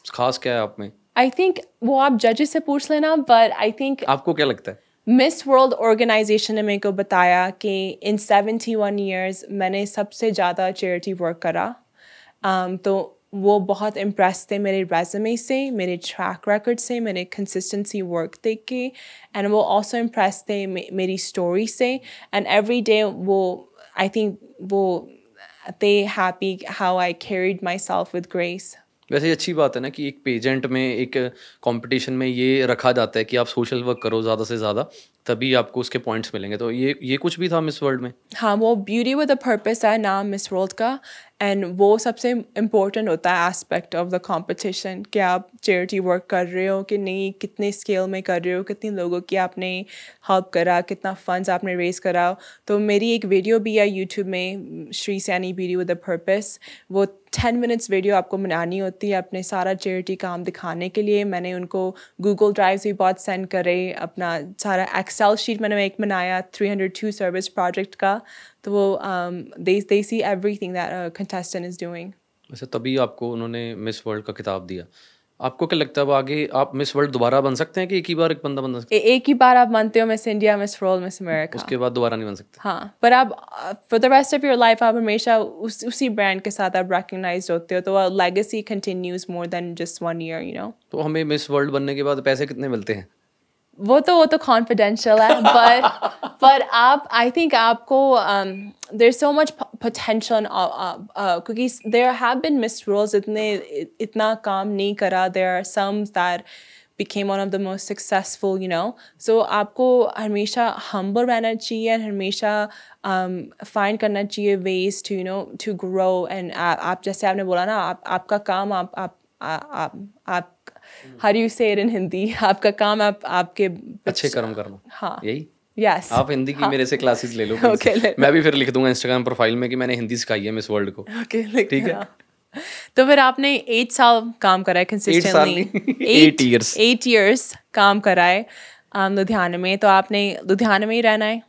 खास क्या है आप में? I think वो आप जजेस से पूछ लेना, but I think आपको क्या लगता है? मिस वर्ल्ड ऑर्गेनाइजेशन ने मेरे को बताया कि इन 71 ईयर्स मैंने सबसे ज़्यादा चैरिटी वर्क करा. तो वो बहुत इम्प्रेस थे मेरे रेज्यूमे से, मेरे ट्रैक रिकॉर्ड से, मेरे कंसिस्टेंसी वर्क देख के. एंड वो ऑल्सो इम्प्रेस थे मेरी स्टोरी से. एंड एवरी डे वो, आई थिंक वो they happy how I carried myself with grace. वैसे ही अच्छी बात है ना कि एक पेजेंट में, एक कंपटीशन में ये रखा जाता है कि आप सोशल वर्क करो ज़्यादा से ज़्यादा, तभी आपको उसके पॉइंट्स मिलेंगे. तो ये कुछ भी था मिस वर्ल्ड में? हाँ, वो ब्यूटी विद अ पर्पस है नाम मिस वर्ल्ड का. एंड वो सबसे इम्पोर्टेंट होता है एस्पेक्ट ऑफ द कंपटीशन कि आप चैरिटी वर्क कर रहे हो कि नहीं, कितने स्केल में कर रहे हो, कितने लोगों की आपने हेल्प करा, कितना फंड्स आपने रेज करा. तो मेरी एक वीडियो भी है यूट्यूब में, Shri Saini beauty with a purpose. वो 10 मिनट्स वीडियो आपको बनानी होती है अपने सारा चैरिटी काम दिखाने के लिए. मैंने उनको गूगल ड्राइव्स भी बहुत सेंड करे, अपना सारा एक्सेल शीट मैंने एक बनाया 302 सर्विस प्रोजेक्ट का. तो वो they see everything that a contestant is doing. वैसे तभी आपको उन्होंने मिस वर्ल्ड का खिताब दिया. आपको क्या लगता है अब आगे आप मिस वर्ल्ड दोबारा बन सकते हैं कि एक ही बार एक बंदा बन सकता है? एक ही बार आप बनते हो miss India, miss world, miss America, उसके बाद दोबारा नहीं बन सकते? हाँ, पर आप for the rest of your life आप हमेशा उसी ब्रांड के साथ आप रिकग्नाइज होते हो. तो legacy continues more than just 1 year, you know. तो हमें मिस वर्ल्ड बनने के बाद पैसे कितने मिलते हैं? वो तो कॉन्फिडेंशियल है. पर आप, आई थिंक आपको देयर सो मच potential क्योंकि there have been missed roles इतना काम नहीं करा. There are some that became one of the most successful, you know. So आपको हमेशा humble रहना चाहिए and हमेशा find करना चाहिए ways to, you know, to grow. And आप जैसे आपने बोला ना, आपका काम आप how do you say it in Hindi? आपका काम आपके अच्छे कर्म करना. हाँ. यही. Yes. आप हिंदी की मेरे से क्लासेस ले लो. Okay, मैं भी फिर लिख दूंगा इंस्टाग्राम प्रोफाइल में कि मैंने हिंदी सिखाई है मिस वर्ल्ड को. Okay, ठीक है. तो फिर आपने 8 साल काम करा है consistently. 8 years. 8 years काम करा है लुधियाना में. तो आपने लुधियाना में ही रहना है?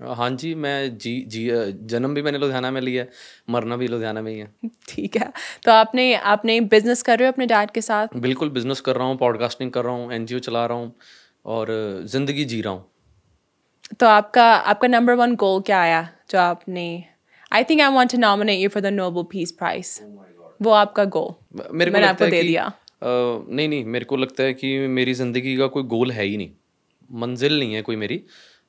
हाँ जी, मैं जन्म भी मैंने लुधियाना में लिया है, मरना भी लुधियाना में ही है. ठीक है. तो आपने बिजनेस कर रहे हो अपने डैड के साथ? बिल्कुल बिजनेस कर रहा हूँ, पॉडकास्टिंग कर रहा हूँ, एनजीओ चला रहा हूँ और जिंदगी जी रहा हूँ. तो आपका नंबर 1 गोल क्या आया जो आपने I think I want to nominate you for the Nobel Peace Prize. वो आपका गोल मैंने आपको दे दिया. नहीं, मेरे को लगता है कि मेरी ज़िंदगी का कोई गोल है ही नहीं, मंजिल नहीं है कोई मेरी.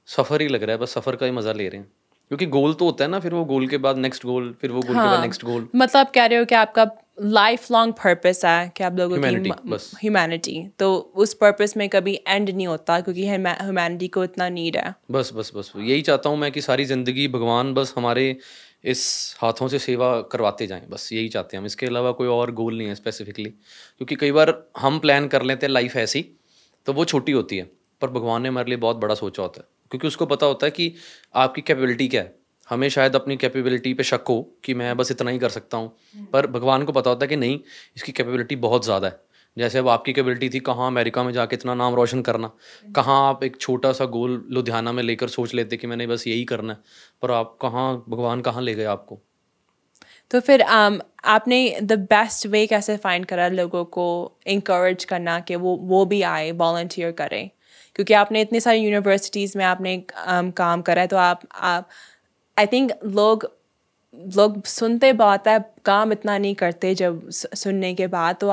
सफ़र ही लग रहा है, बस सफ़र का ही मज़ा ले रहे हैं. क्योंकि गोल तो होता है ना, फिर वो गोल के बाद नेक्स्ट गोल, फिर वो गोल के बाद नेक्स्ट गोल. मतलब आप कह रहे हो कि आपका लाइफ लॉन्ग पर्पस है कि आप लोगों की ह्यूमैनिटी, तो उस पर्पस में कभी एंड नहीं होता क्योंकि ह्यूमैनिटी को इतना नीड है. बस यही चाहता हूँ मैं कि सारी ज़िंदगी भगवान बस हमारे इस हाथों से सेवा करवाते जाएं, बस यही चाहते हैं हम. इसके अलावा कोई और गोल नहीं है स्पेसिफिकली. क्योंकि कई बार हम प्लान कर लेते हैं लाइफ ऐसी, तो वो छोटी होती है, पर भगवान ने हमारे लिए बहुत बड़ा सोचा होता है. क्योंकि उसको पता होता है कि आपकी कैपेबिलिटी क्या है. हमें शायद अपनी कैपेबिलिटी पे शक हो कि मैं बस इतना ही कर सकता हूँ, पर भगवान को पता होता है कि नहीं, इसकी कैपेबिलिटी बहुत ज़्यादा है. जैसे अब आपकी कैपेबिलिटी थी कहाँ अमेरिका में जाके इतना नाम रोशन करना, कहाँ आप एक छोटा सा गोल लुधियाना में लेकर सोच लेते कि मैंने बस यही करना है, पर आप कहाँ, भगवान कहाँ ले गए आपको. तो फिर आपने द बेस्ट वे कैसे फाइंड करा लोगों को इंकरेज करना कि वो भी आए, वॉलंटियर करें? क्योंकि आपने इतनी सारी यूनिवर्सिटीज़ में आपने काम करा है, तो आप आई थिंक लोग सुनते बहुत है, काम इतना नहीं करते. जब सुनने के बाद तो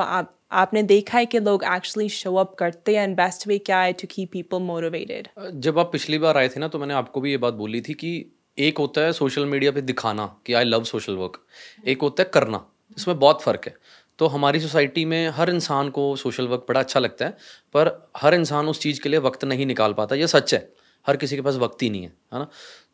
आपने देखा है कि लोग एक्चुअली शो अप करते हैं. एंड बेस्ट वे क्या है टू कीप पीपल मोटिवेटेड? जब आप पिछली बार आए थे ना, तो मैंने आपको भी ये बात बोली थी कि एक होता है सोशल मीडिया पे दिखाना कि आई लव सोशल वर्क, एक होता है करना. इसमें बहुत फ़र्क है. तो हमारी सोसाइटी में हर इंसान को सोशल वर्क बड़ा अच्छा लगता है, पर हर इंसान उस चीज़ के लिए वक्त नहीं निकाल पाता. ये सच है, हर किसी के पास वक्त ही नहीं है ना.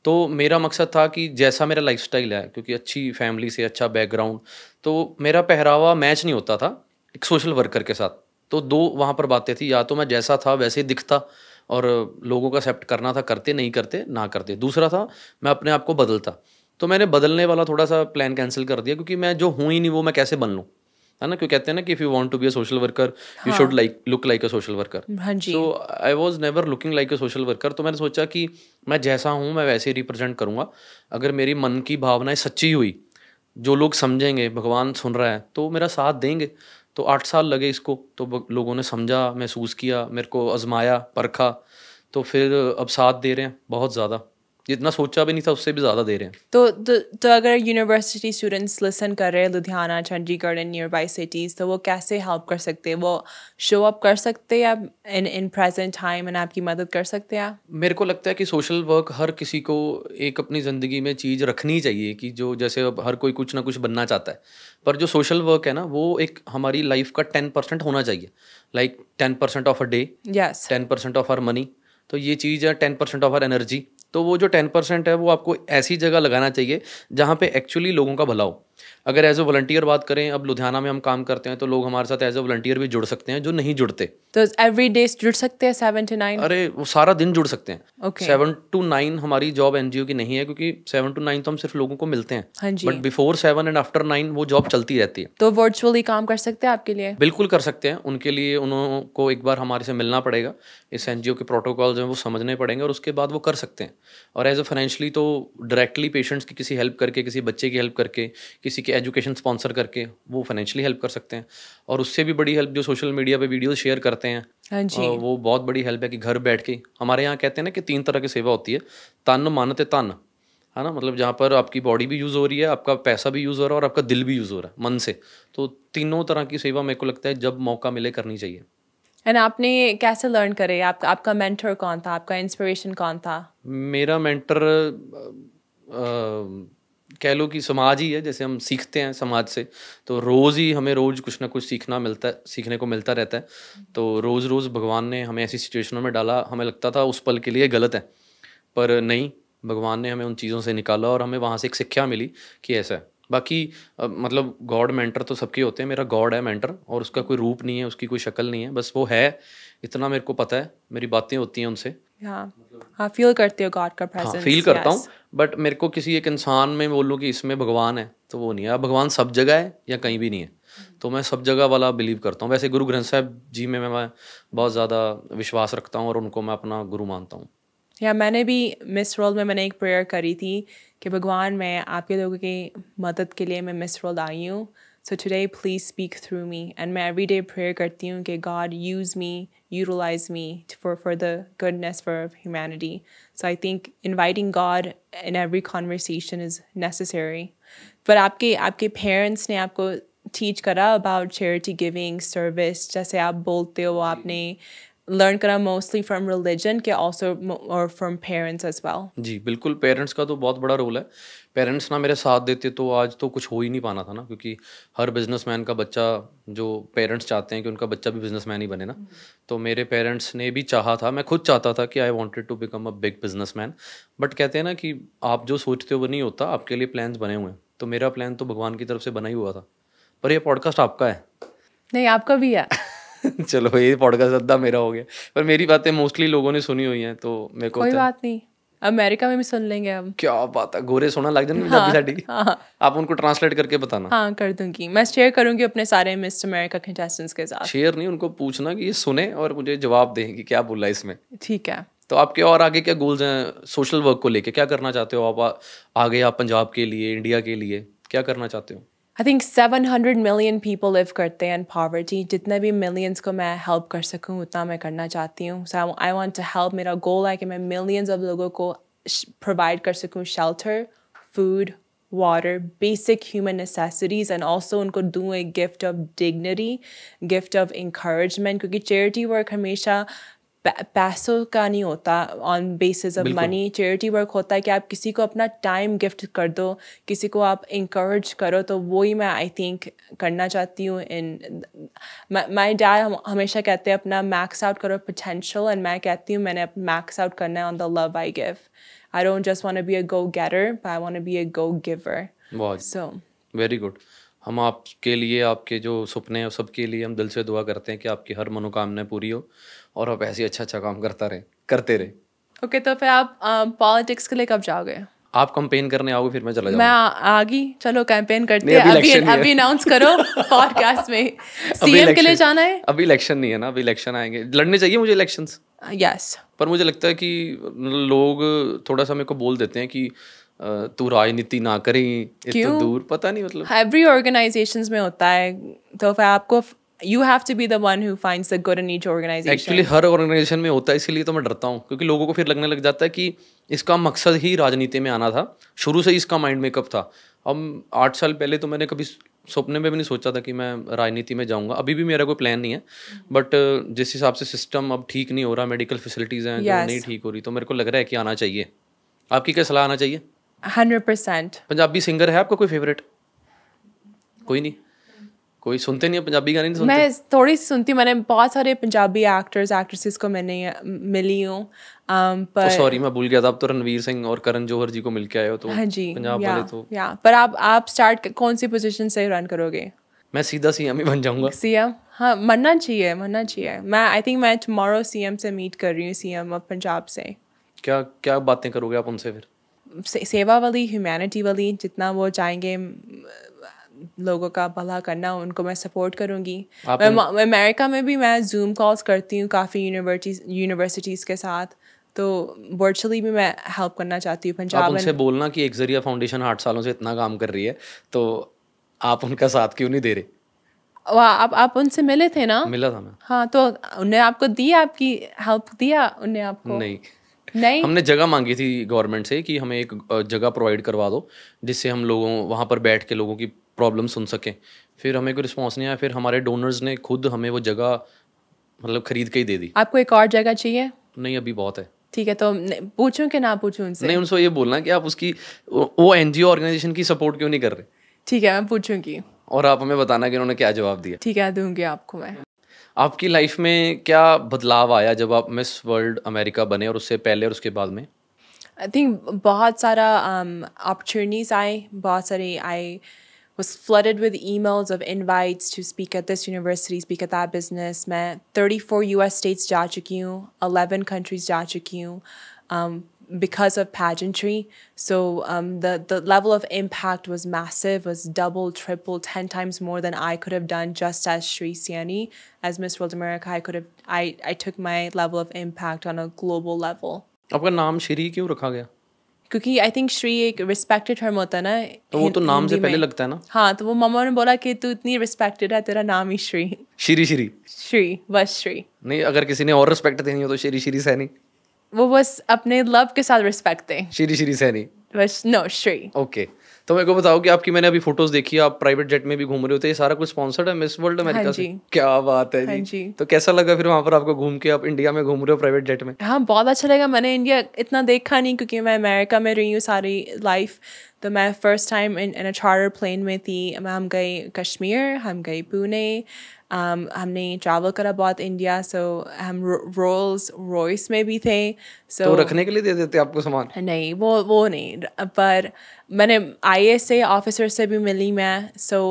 तो मेरा मकसद था कि जैसा मेरा लाइफस्टाइल है, क्योंकि अच्छी फैमिली से, अच्छा बैकग्राउंड, तो मेरा पहरावा मैच नहीं होता था एक सोशल वर्कर के साथ. तो 2 वहाँ पर बातें थी, या तो मैं जैसा था वैसे ही दिखता और लोगों को एक्सेप्ट करना था, करते नहीं करते ना करते. दूसरा था मैं अपने आप को बदलता. तो मैंने बदलने वाला थोड़ा सा प्लान कैंसिल कर दिया, क्योंकि मैं जो हूँ ही नहीं वो मैं कैसे बन लूँ, है ना. क्यों कहते हैं ना कि if you want to be a social worker you should look like a social worker. So I was never looking like a social worker. तो मैंने सोचा कि मैं जैसा हूँ मैं वैसे ही रिप्रेजेंट करूँगा. अगर मेरी मन की भावनाएं सच्ची हुई, जो लोग समझेंगे, भगवान सुन रहा है, तो मेरा साथ देंगे. तो 8 साल लगे इसको, तो लोगों ने समझा, महसूस किया, मेरे को आजमाया, परखा, तो फिर अब साथ दे रहे हैं बहुत ज़्यादा. जितना सोचा भी नहीं था उससे भी ज़्यादा दे रहे हैं. तो अगर यूनिवर्सिटी स्टूडेंट्स लिसन कर रहे हैं Ludhiana, Chandigarh and near by cities, तो वो कैसे हेल्प कर सकते हैं? वो शो अप कर सकते हैं इन प्रेजेंट टाइम एंड आपकी मदद कर सकते हैं? मेरे को लगता है कि सोशल वर्क हर किसी को एक अपनी ज़िंदगी में चीज़ रखनी चाहिए, कि जो जैसे अब हर कोई कुछ ना कुछ बनना चाहता है, पर जो सोशल वर्क है ना, वो एक हमारी लाइफ का 10% होना चाहिए. Like 10% of a day, 10% of our money. तो ये चीज़ है 10% ऑफ आवर एनर्जी. तो वो जो 10% है वो आपको ऐसी जगह लगाना चाहिए जहाँ पे एक्चुअली लोगों का भला हो. अगर एज ए वॉलंटियर बात करें, अब लुधियाना में हम काम करते हैं, तो लोग हमारे साथ एज ए वॉलंटियर भी जुड़ सकते हैं जो नहीं जुड़ते. तो एवरी डे जुड़ सकते हैं 7 to 9? अरे वो सारा दिन जुड़ सकते हैं. Okay. 7 to 9 हमारी जॉब एनजीओ की नहीं है, क्योंकि 7 to 9 तो हम सिर्फ लोगों को मिलते हैं. हाँ जी. बट बिफोर 7 एंड आफ्टर 9 वो जॉब चलती रहती है. तो वर्चुअली काम कर सकते हैं आपके लिए? बिल्कुल कर सकते हैं. उनके लिए उनको एक बार हमारे से मिलना पड़ेगा, इस एनजीओ के प्रोटोकॉल्स हैं वो समझने पड़ेंगे, और उसके बाद वो कर सकते हैं. और एज ए फाइनेंशियली तो डायरेक्टली पेशेंट्स की किसी हेल्प करके, किसी बच्चे की हेल्प करके, किसी की एजुकेशन स्पॉन्सर करके वो फाइनेंशियली हेल्प कर सकते हैं. और उससे भी बड़ी हेल्प जो सोशल मीडिया पे वीडियोस शेयर करते हैं, हाँ जी. वो बहुत बड़ी हेल्प है कि घर बैठ के, हमारे यहाँ कहते हैं ना कि 3 तरह की सेवा होती है. तन मन ते तन, है ना. मतलब जहाँ पर आपकी बॉडी भी यूज़ हो रही है, आपका पैसा भी यूज़ हो रहा है, और आपका दिल भी यूज़ हो रहा है मन से. तो तीनों तरह की सेवा मेरे को लगता है जब मौका मिले करनी चाहिए. एंड आपने कैसे लर्न करे? आपका मेंटर कौन था? आपका इंस्पिरेशन कौन था? मेरा मेंटर कह लो कि समाज ही है, जैसे हम सीखते हैं समाज से, तो रोज़ ही हमें रोज़ कुछ ना कुछ सीखने को मिलता रहता है। तो रोज़ रोज़ भगवान ने हमें ऐसी सिचुएशनों में डाला, हमें लगता था उस पल के लिए गलत है, पर नहीं, भगवान ने हमें उन चीज़ों से निकाला और हमें वहाँ से एक शिक्षा मिली कि ऐसा है। बाकी मतलब गॉड मेंटर तो सबके होते हैं, मेरा गॉड है मेंटर, और उसका कोई रूप नहीं है, उसकी कोई शक्ल नहीं है, बस वो है, इतना मेरे को पता है, मेरी बातें होती हैं उनसे। हाँ, फील करते हो गॉड का हाँ, प्रेजेंस। फील करता हूँ, बट मेरे को किसी एक इंसान में बोलूँ कि इसमें भगवान है, तो वो नहीं है। अब भगवान सब जगह है या कहीं भी नहीं है, तो मैं सब जगह वाला बिलीव करता हूँ। वैसे गुरु ग्रंथ साहब जी में मैं बहुत ज़्यादा विश्वास रखता हूँ और उनको मैं अपना गुरु मानता हूँ। या मैंने भी मिस वर्ल्ड में मैंने एक प्रेयर करी थी कि भगवान, मैं आपके लोगों की मदद के लिए मैं मिस वर्ल्ड आई हूँ, so today please speak through me. And मैं एवरी डे प्रेयर करती हूँ कि God use me, utilise me for the goodness for humanity. So I think inviting God in every conversation is necessary. पर आपके parents ने आपको teach करा about charity giving service, जैसे आप बोलते हो, आपने लर्न करा मोस्टली फ्रॉम रिलीजन के ऑल्सो और फ्रॉम पेरेंट्स एज वेल? जी बिल्कुल, पेरेंट्स का तो बहुत बड़ा रोल है। पेरेंट्स ना मेरे साथ देते तो आज तो कुछ हो ही नहीं पाना था ना, क्योंकि हर बिजनेसमैन का बच्चा, जो पेरेंट्स चाहते हैं कि उनका बच्चा भी बिजनेसमैन ही बने ना, तो मेरे पेरेंट्स ने भी चाहा था, मैं खुद चाहता था कि I wanted to become a big businessman. But कहते हैं ना कि आप जो सोचते हो वो नहीं होता, आपके लिए प्लान्स बने हुए हैं, तो मेरा प्लान तो भगवान की तरफ से बना ही हुआ था। पर ये पॉडकास्ट आपका है। नहीं, आपका भी है। चलो, ये पॉडकास्ट अद्धा मेरा हो गया, पर मेरी बातें मोस्टली लोगों ने सुनी हुई हैं, तो मेरे को कोई बात नहीं, अमेरिका में भी सुन लेंगे हम। क्या बात है, गोरे सोना लग जाए हाँ, पंजाबी साडी। हाँ, आप उनको ट्रांसलेट करके बताना। हाँ, कर दूंगी। मैं शेयर करूंगी अपने सारे मिस अमेरिका कंटेस्टेंट्स के साथ। शेयर नहीं, उनको पूछना कि ये सुने और मुझे जवाब दें कि क्या बोला इसमें। ठीक है। तो आपके और आगे क्या गोल्स हैं सोशल वर्क को लेके, क्या करना चाहते हो आप आगे? आप पंजाब के लिए, इंडिया के लिए क्या करना चाहते हो? I think 700 million people live करते हैं इन पॉवर्टी। जितने भी मिलियंस को मैं हेल्प कर सकूं उतना मैं करना चाहती हूँ। सो आई वांट टू हेल्प। मेरा गोल है कि मैं मिलियंस ऑफ लोगों को प्रोवाइड कर सकूं shelter, food, water, basic human necessities, and also उनको दूँ एक gift of dignity, gift of encouragement. क्योंकि चैरिटी वर्क हमेशा पैसों का नहीं होता, on basis of money. Charity work होता है कि आप किसी को अपना टाइम गिफ्ट कर दो, किसी को आप इंकरेज करो, तो वही मैं आई थिंक करना चाहती हूँ। इन माय डैड हमेशा कहते हैं अपना मैक्स आउट करो पोटेंशियल, एंड मैं कहती हूँ मैंने मैक्स आउट करना है on the love I give. I don't just want to be a go getter, but I want to be a go giver. So very good. हम आपके लिए, आपके जो सपने हैं सबके लिए हम दिल से दुआ करते हैं कि आपकी हर मनोकामनाएं पूरी हो और आप ऐसे अच्छा काम करते रहे। ओके, तो फिर आप पॉलिटिक्स के लिए कब जाओगे? आप कैंपेन करने आओगे, फिर मैं चला मैं जाऊंगा। आ गई, चलो कैंपेन करते हैं। अभी अनाउंस करो पॉडकास्ट में। सीएम के लिए जाना है? अभी इलेक्शन नहीं है ना, अभी इलेक्शन आएंगे, लड़ने चाहिए मुझे इलेक्शंस। यस। पर मुझे लगता है कि लोग थोड़ा सा मेरे को बोल देते हैं कि तू राजनीति ना करें, इतना दूर, पता नहीं, मतलब एवरी ऑर्गेनाइजेशंस में होता है, तो फिर आपको you have to be the one who finds the good in each organization. Actually हर ऑर्गेनाइजेशन में होता है, इसीलिए तो मैं डरता हूँ, क्योंकि लोगों को फिर लगने लग जाता है कि इसका मकसद ही राजनीति में आना था, शुरू से ही इसका माइंड मेकअप था। अब 8 साल पहले तो मैंने कभी सपने में भी नहीं सोचा था कि मैं राजनीति में जाऊँगा। अभी भी मेरा कोई प्लान नहीं है, बट जिस हिसाब से सिस्टम अब ठीक नहीं हो रहा, मेडिकल फैसिलिटीज़ हैं जो नहीं ठीक हो रही, तो मेरे को लग रहा है कि आना चाहिए। आपकी क्या सलाह? आना चाहिए 100%। पंजाबी सिंगर है आपका कोई फेवरेट? कोई नहीं, कोई सुनते नहीं है पंजाबी गाने? नहीं सुनते? मैं थोड़ी सी सुनती हूँ, मैंने बहुत सारे पंजाबी एक्टर्स एक्ट्रेसेस को मैंने मिली हूँ, पर सॉरी मैं भूल गया था, आप तो रणवीर सिंह और करण जौहर जी को मिल के आए हो, तो हाँ जी, पंजाब वाले तो पर आप स्टार्ट कौन सी पोजीशन से रन करोगे? मैं सीधा सीएम ही बन जाऊंगा। सीएम? हाँ, बनना चाहिए। मैं आई थिंक मैं टुमारो सीएम से मीट कर रही हूँ, सीएम ऑफ पंजाब से। क्या क्या बातें करोगे आप उनसे फिर? सेवा वाली, ह्यूमैनिटी वाली, जितना वो चाहेंगे लोगों का भला करना, उनको मैं सपोर्ट करूँगी। अमेरिका में भी मैं जूम कॉल्स करती हूँ काफ़ी यूनिवर्सिटीज़ के साथ, तो वर्चुअली भी मैं हेल्प करना चाहती हूँ पंजाब। आप उनसे बोलना कि एक जरिया फाउंडेशन 8 सालों से इतना काम कर रही है, तो आप उनका साथ क्यों नहीं दे रहे? आप उनसे मिले थे ना? मिला था मैं। हाँ, तो उन्हें आपको दी, आपकी हेल्प दिया उन्हें आपको? नहीं, हमने जगह मांगी थी गवर्नमेंट से कि हमें एक जगह प्रोवाइड करवा दो जिससे हम लोगों वहाँ पर बैठ के लोगों की प्रॉब्लम सुन सकें। फिर हमें कोई रिस्पॉन्स नहीं आया, फिर हमारे डोनर्स ने खुद हमें वो जगह मतलब खरीद के ही दे दी। आपको एक और जगह चाहिए? नहीं, अभी बहुत है। ठीक है, तो पूछूं कि ना पूछूं उनसे? नहीं, उनसे ये बोलना कि आप उसकी वो एनजीओ ऑर्गेनाइजेशन की सपोर्ट क्यों नहीं कर रहे, ठीक है, मैं पूछूंगी। और आप हमें बताना कि उन्होंने क्या जवाब दिया। ठीक है, दूंगी आपको मैं। आपकी लाइफ में क्या बदलाव आया जब आप मिस वर्ल्ड अमेरिका बने, और उससे पहले और उसके बाद में? आई थिंक बहुत सारा अपॉर्चुनिटीज़ आए, बहुत सारे आई was flooded with emails of invites to speak at this university, speak at that business. मैं 34 US states जा चुकी हूँ, 11 countries जा चुकी हूँ, because of pageantry. So the level of impact was massive, was double, triple, 10 times more than I could have done just as Shree Saini. As Miss World America, I took my level of impact on a global level. आपका नाम श्री क्यों रखा गया? क्योंकि I think Shri एक respected term होता है ना, तो वो तो नाम से हिंदी पहले में। लगता है ना। हाँ, तो वो मम्मा ने बोला कि तू इतनी रिस्पेक्टेड है, तेरा नाम ही श्री। श्री श्री श्री, बस श्री। नहीं, अगर किसी ने और रिस्पेक्ट देनी हो तो श्री श्री सैनी। वो बस अपने लव के साथ रिस्पेक्ट दें, श्री श्री सैनी। बस। नो, श्री। ओके, तो मेरे को बताओ कि आपकी, मैंने अभी फोटोज देखी, आप प्राइवेट जेट में भी घूम रहे होते, ये सारा कुछ स्पॉन्सर्ड है मिस वर्ल्ड अमेरिका हाँ से? जी। क्या बात है हाँ जी। जी। तो कैसा लगा फिर वहां पर आपको घूम के, आप इंडिया में घूम रहे हो प्राइवेट जेट में? हाँ, बहुत अच्छा लगा। मैंने इंडिया इतना देखा नहीं क्योंकि मैं अमेरिका में रही हूँ सारी लाइफ। तो मैं first time in a charter plane में थी। हम गए कश्मीर, हम गए पुणे, हमने ट्रैवल करा बहुत इंडिया। सो हम रोल्स रॉयस में भी थे। तो रखने के लिए दे देते आपको सामान? नहीं, वो नहीं, पर मैंने ISA ऑफिसर से भी मिली मैं। सो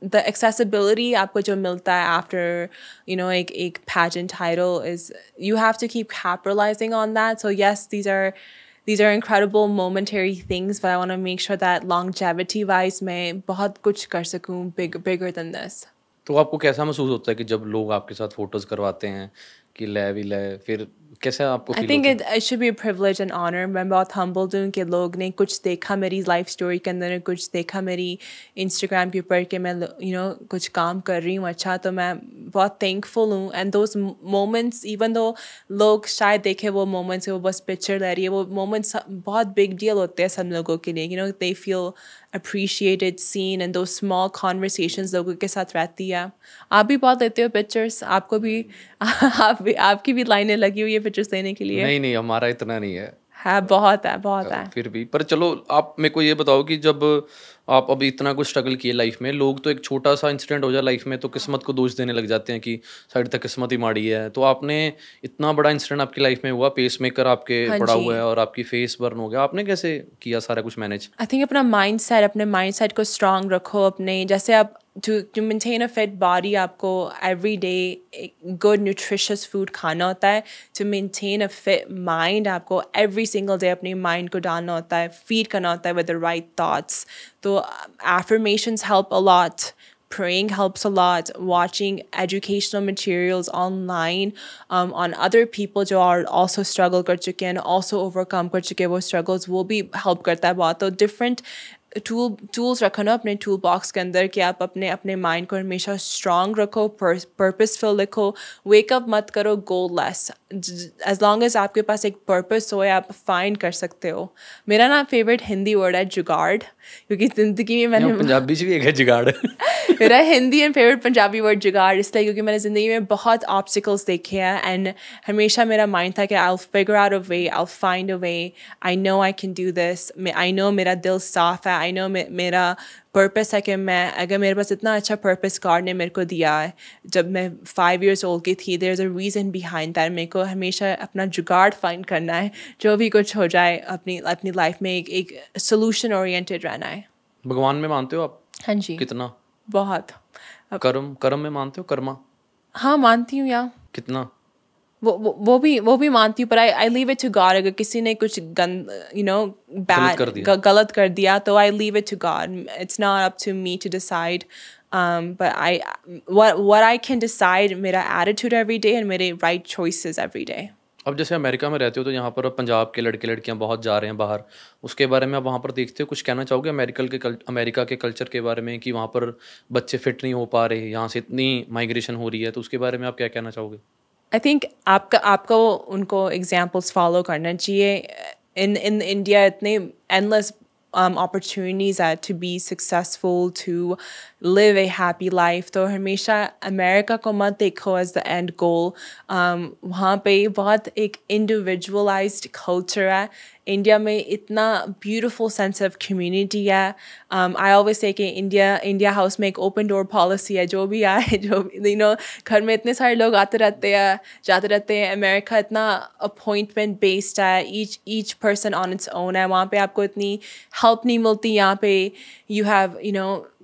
द एक्सेसिबिलिटी आपको जो मिलता है आफ्टर एक pageant title is you have to keep capitalizing on that. So yes, these are incredible momentary things, but I want to make sure that longevity wise मैं बहुत कुछ कर सकूँ bigger than this. तो आपको कैसा महसूस होता है कि जब लोग आपके साथ फोटोज करवाते हैं कि ले भी ले, फिर कैसा आपको I फील think होता है? it should be a privilege and honor. मैं बहुत humbled हूँ कि लोग ने कुछ देखा मेरी life story के अंदर, कुछ देखा मेरी Instagram के ऊपर कि मैं कुछ काम कर रही हूँ अच्छा, तो मैं बहुत thankful हूँ. And those moments, even though लोग शायद देखे वो moments, वो बस picture ले रही है, वो moments बहुत big deal होते हैं सब लोगों के लिए. They feel appreciated, seen, and those small conversations लोगों के साथ रहती है. आप भी बहुत लेते हो pictures, आपको भी आपकी भी लाइनें लगी हुई है pictures लेने के लिए? नहीं, हमारा इतना नहीं है। हाँ, बहुत है। फिर भी, पर चलो, आप मेरे को ये बताओ कि जब आप अभी इतना कुछ स्ट्रगल किए लाइफ में, लोग तो एक छोटा सा इंसिडेंट हो जाए लाइफ में तो किस्मत को दोष देने लग जाते हैं कि साइड तक किस्मत ही माड़ी है। तो आपने, इतना बड़ा इंसिडेंट आपकी लाइफ में हुआ, पेसमेकर आपके हाँ पड़ा जी। हुआ है और आपकी फेस बर्न हो गया, आपने कैसे किया सारा कुछ मैनेज? आई थिंक अपने माइंडसेट को स्ट्रांग रखो। अपने जैसे आप to maintain a fit body, आपको every day good nutritious food खाना होता है. To maintain a fit mind, आपको every single day अपने mind को डालना होता है, feed करना होता है with the right thoughts. तो affirmations help a lot. Praying helps a lot. Watching educational materials online on other people जो are also struggle कर चुके हैं, also overcome कर चुके हैं वो struggles, वो भी help करता है बहुत. तो different tools रखो ना अपने टूल बॉक्स के अंदर कि आप अपने माइंड को हमेशा स्ट्रांग रखो, पर्पसफुल लिखो, वेकअप मत करो गोललेस. एज लॉन्ग एज आपके पास एक पर्पस हो, आप फाइंड कर सकते हो. मेरा ना फेवरेट हिंदी वर्ड है जुगाड़, क्योंकि ज़िंदगी में मैंने पंजाबी भी एक है जुगाड़. मेरा Hindi and favourite Punjabi word जुगाड़ इसलिए क्योंकि मैंने ज़िंदगी में बहुत ऑब्स्टिकल्स देखे हैं एंड हमेशा मेरा माइंड था कि I will figure out a way, I will find a way, I know I can do this, I know मेरा दिल साफ है, आई नो मेरा पर्पस है कि मैं, अगर मेरे पास इतना अच्छा पर्पस गॉड ने मेरे को दिया है जब मैं 5 years old की थी, there is a reason behind that. मेरे को हमेशा अपना जुगाड़ फाइंड करना है, जो भी कुछ हो जाए अपनी लाइफ में एक सोल्यूशन ओरिएंटेड रहना है. भगवान में मानते हो आप? हाँ जी, कितना? बहुत. कर्म में मानते हो? कर्मा? हाँ, मानती हूँ यार. कितना? वो भी मानती हूँ, पर I leave it to God. अगर किसी ने कुछ गलत कर दिया तो I leave it to God. It's not up to me to decide. but what I can decide, मेरा एटीट्यूड एवरी डे एंड मेरे राइट चॉइसेस एवरी डे. अब जैसे अमेरिका में रहते हो तो यहाँ पर पंजाब के लड़के लड़कियाँ बहुत जा रहे हैं बाहर, उसके बारे में आप वहाँ पर देखते हो, कुछ कहना चाहोगे अमेरिका के कल्चर के बारे में कि वहाँ पर बच्चे फिट नहीं हो पा रहे, यहाँ से इतनी माइग्रेशन हो रही है, तो उसके बारे में आप क्या कहना चाहोगे? आई थिंक आपको उनको एग्जाम्पल्स फॉलो करना चाहिए. इन इंडिया इतने endless opportunities to be successful, to live a happy life. तो हमेशा अमेरिका को मत देखो as the end goal. वहाँ पे बहुत एक individualized culture है. इंडिया में इतना beautiful sense of community है. I always say कि इंडिया हाउस में एक open door policy है. जो भी आए, जो घर में इतने सारे लोग आते रहते हैं, जाते रहते हैं. अमेरिका इतना appointment based है. Each person on its own है. वहाँ पे आपको इतनी help नहीं मिलती. यहाँ पे you have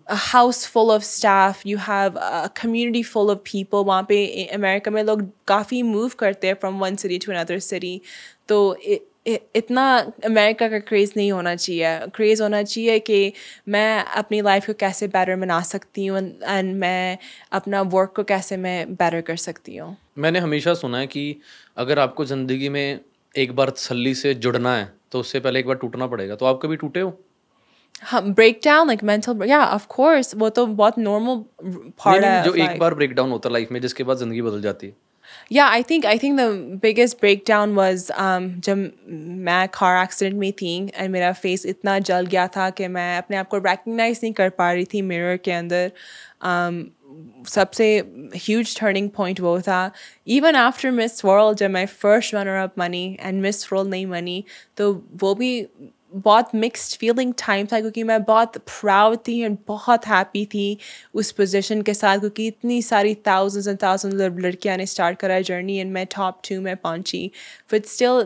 a house full of staff, you have a community full of people. वहाँ पे अमेरिका में लोग काफ़ी move करते हैं from one city to another city. तो इतना अमेरिका का क्रेज़ नहीं होना चाहिए. क्रेज़ होना चाहिए कि मैं अपनी लाइफ को कैसे बेटर बना सकती हूँ एंड मैं अपना वर्क को कैसे मैं बेटर कर सकती हूँ. मैंने हमेशा सुना है कि अगर आपको ज़िंदगी में एक बार तसल्ली से जुड़ना है तो उससे पहले एक बार टूटना पड़ेगा. तो आप कभी टूटे हो? Breakdown, like mental, yeah, of course. वो तो बहुत normal part है. जो एक बार breakdown होता है लाइफ में जिसके बाद ज़िंदगी बदल जाती है. Yeah, I think the biggest breakdown was जब मैं car accident में थी and मेरा face इतना जल गया था कि मैं अपने आप को recognize नहीं कर पा रही थी mirror के अंदर. सबसे huge turning point वो था. Even after Miss World, जब मैं first runner up बनी and Miss World नहीं बनी, तो वो भी बहुत मिक्स्ड फीलिंग टाइम था क्योंकि मैं बहुत प्राउड थी और बहुत हैप्पी थी उस पोजीशन के साथ क्योंकि इतनी सारी थाउजेंड्स लड़कियां ने स्टार्ट करा जर्नी एंड मैं टॉप 2 में पहुंची. बट स्टिल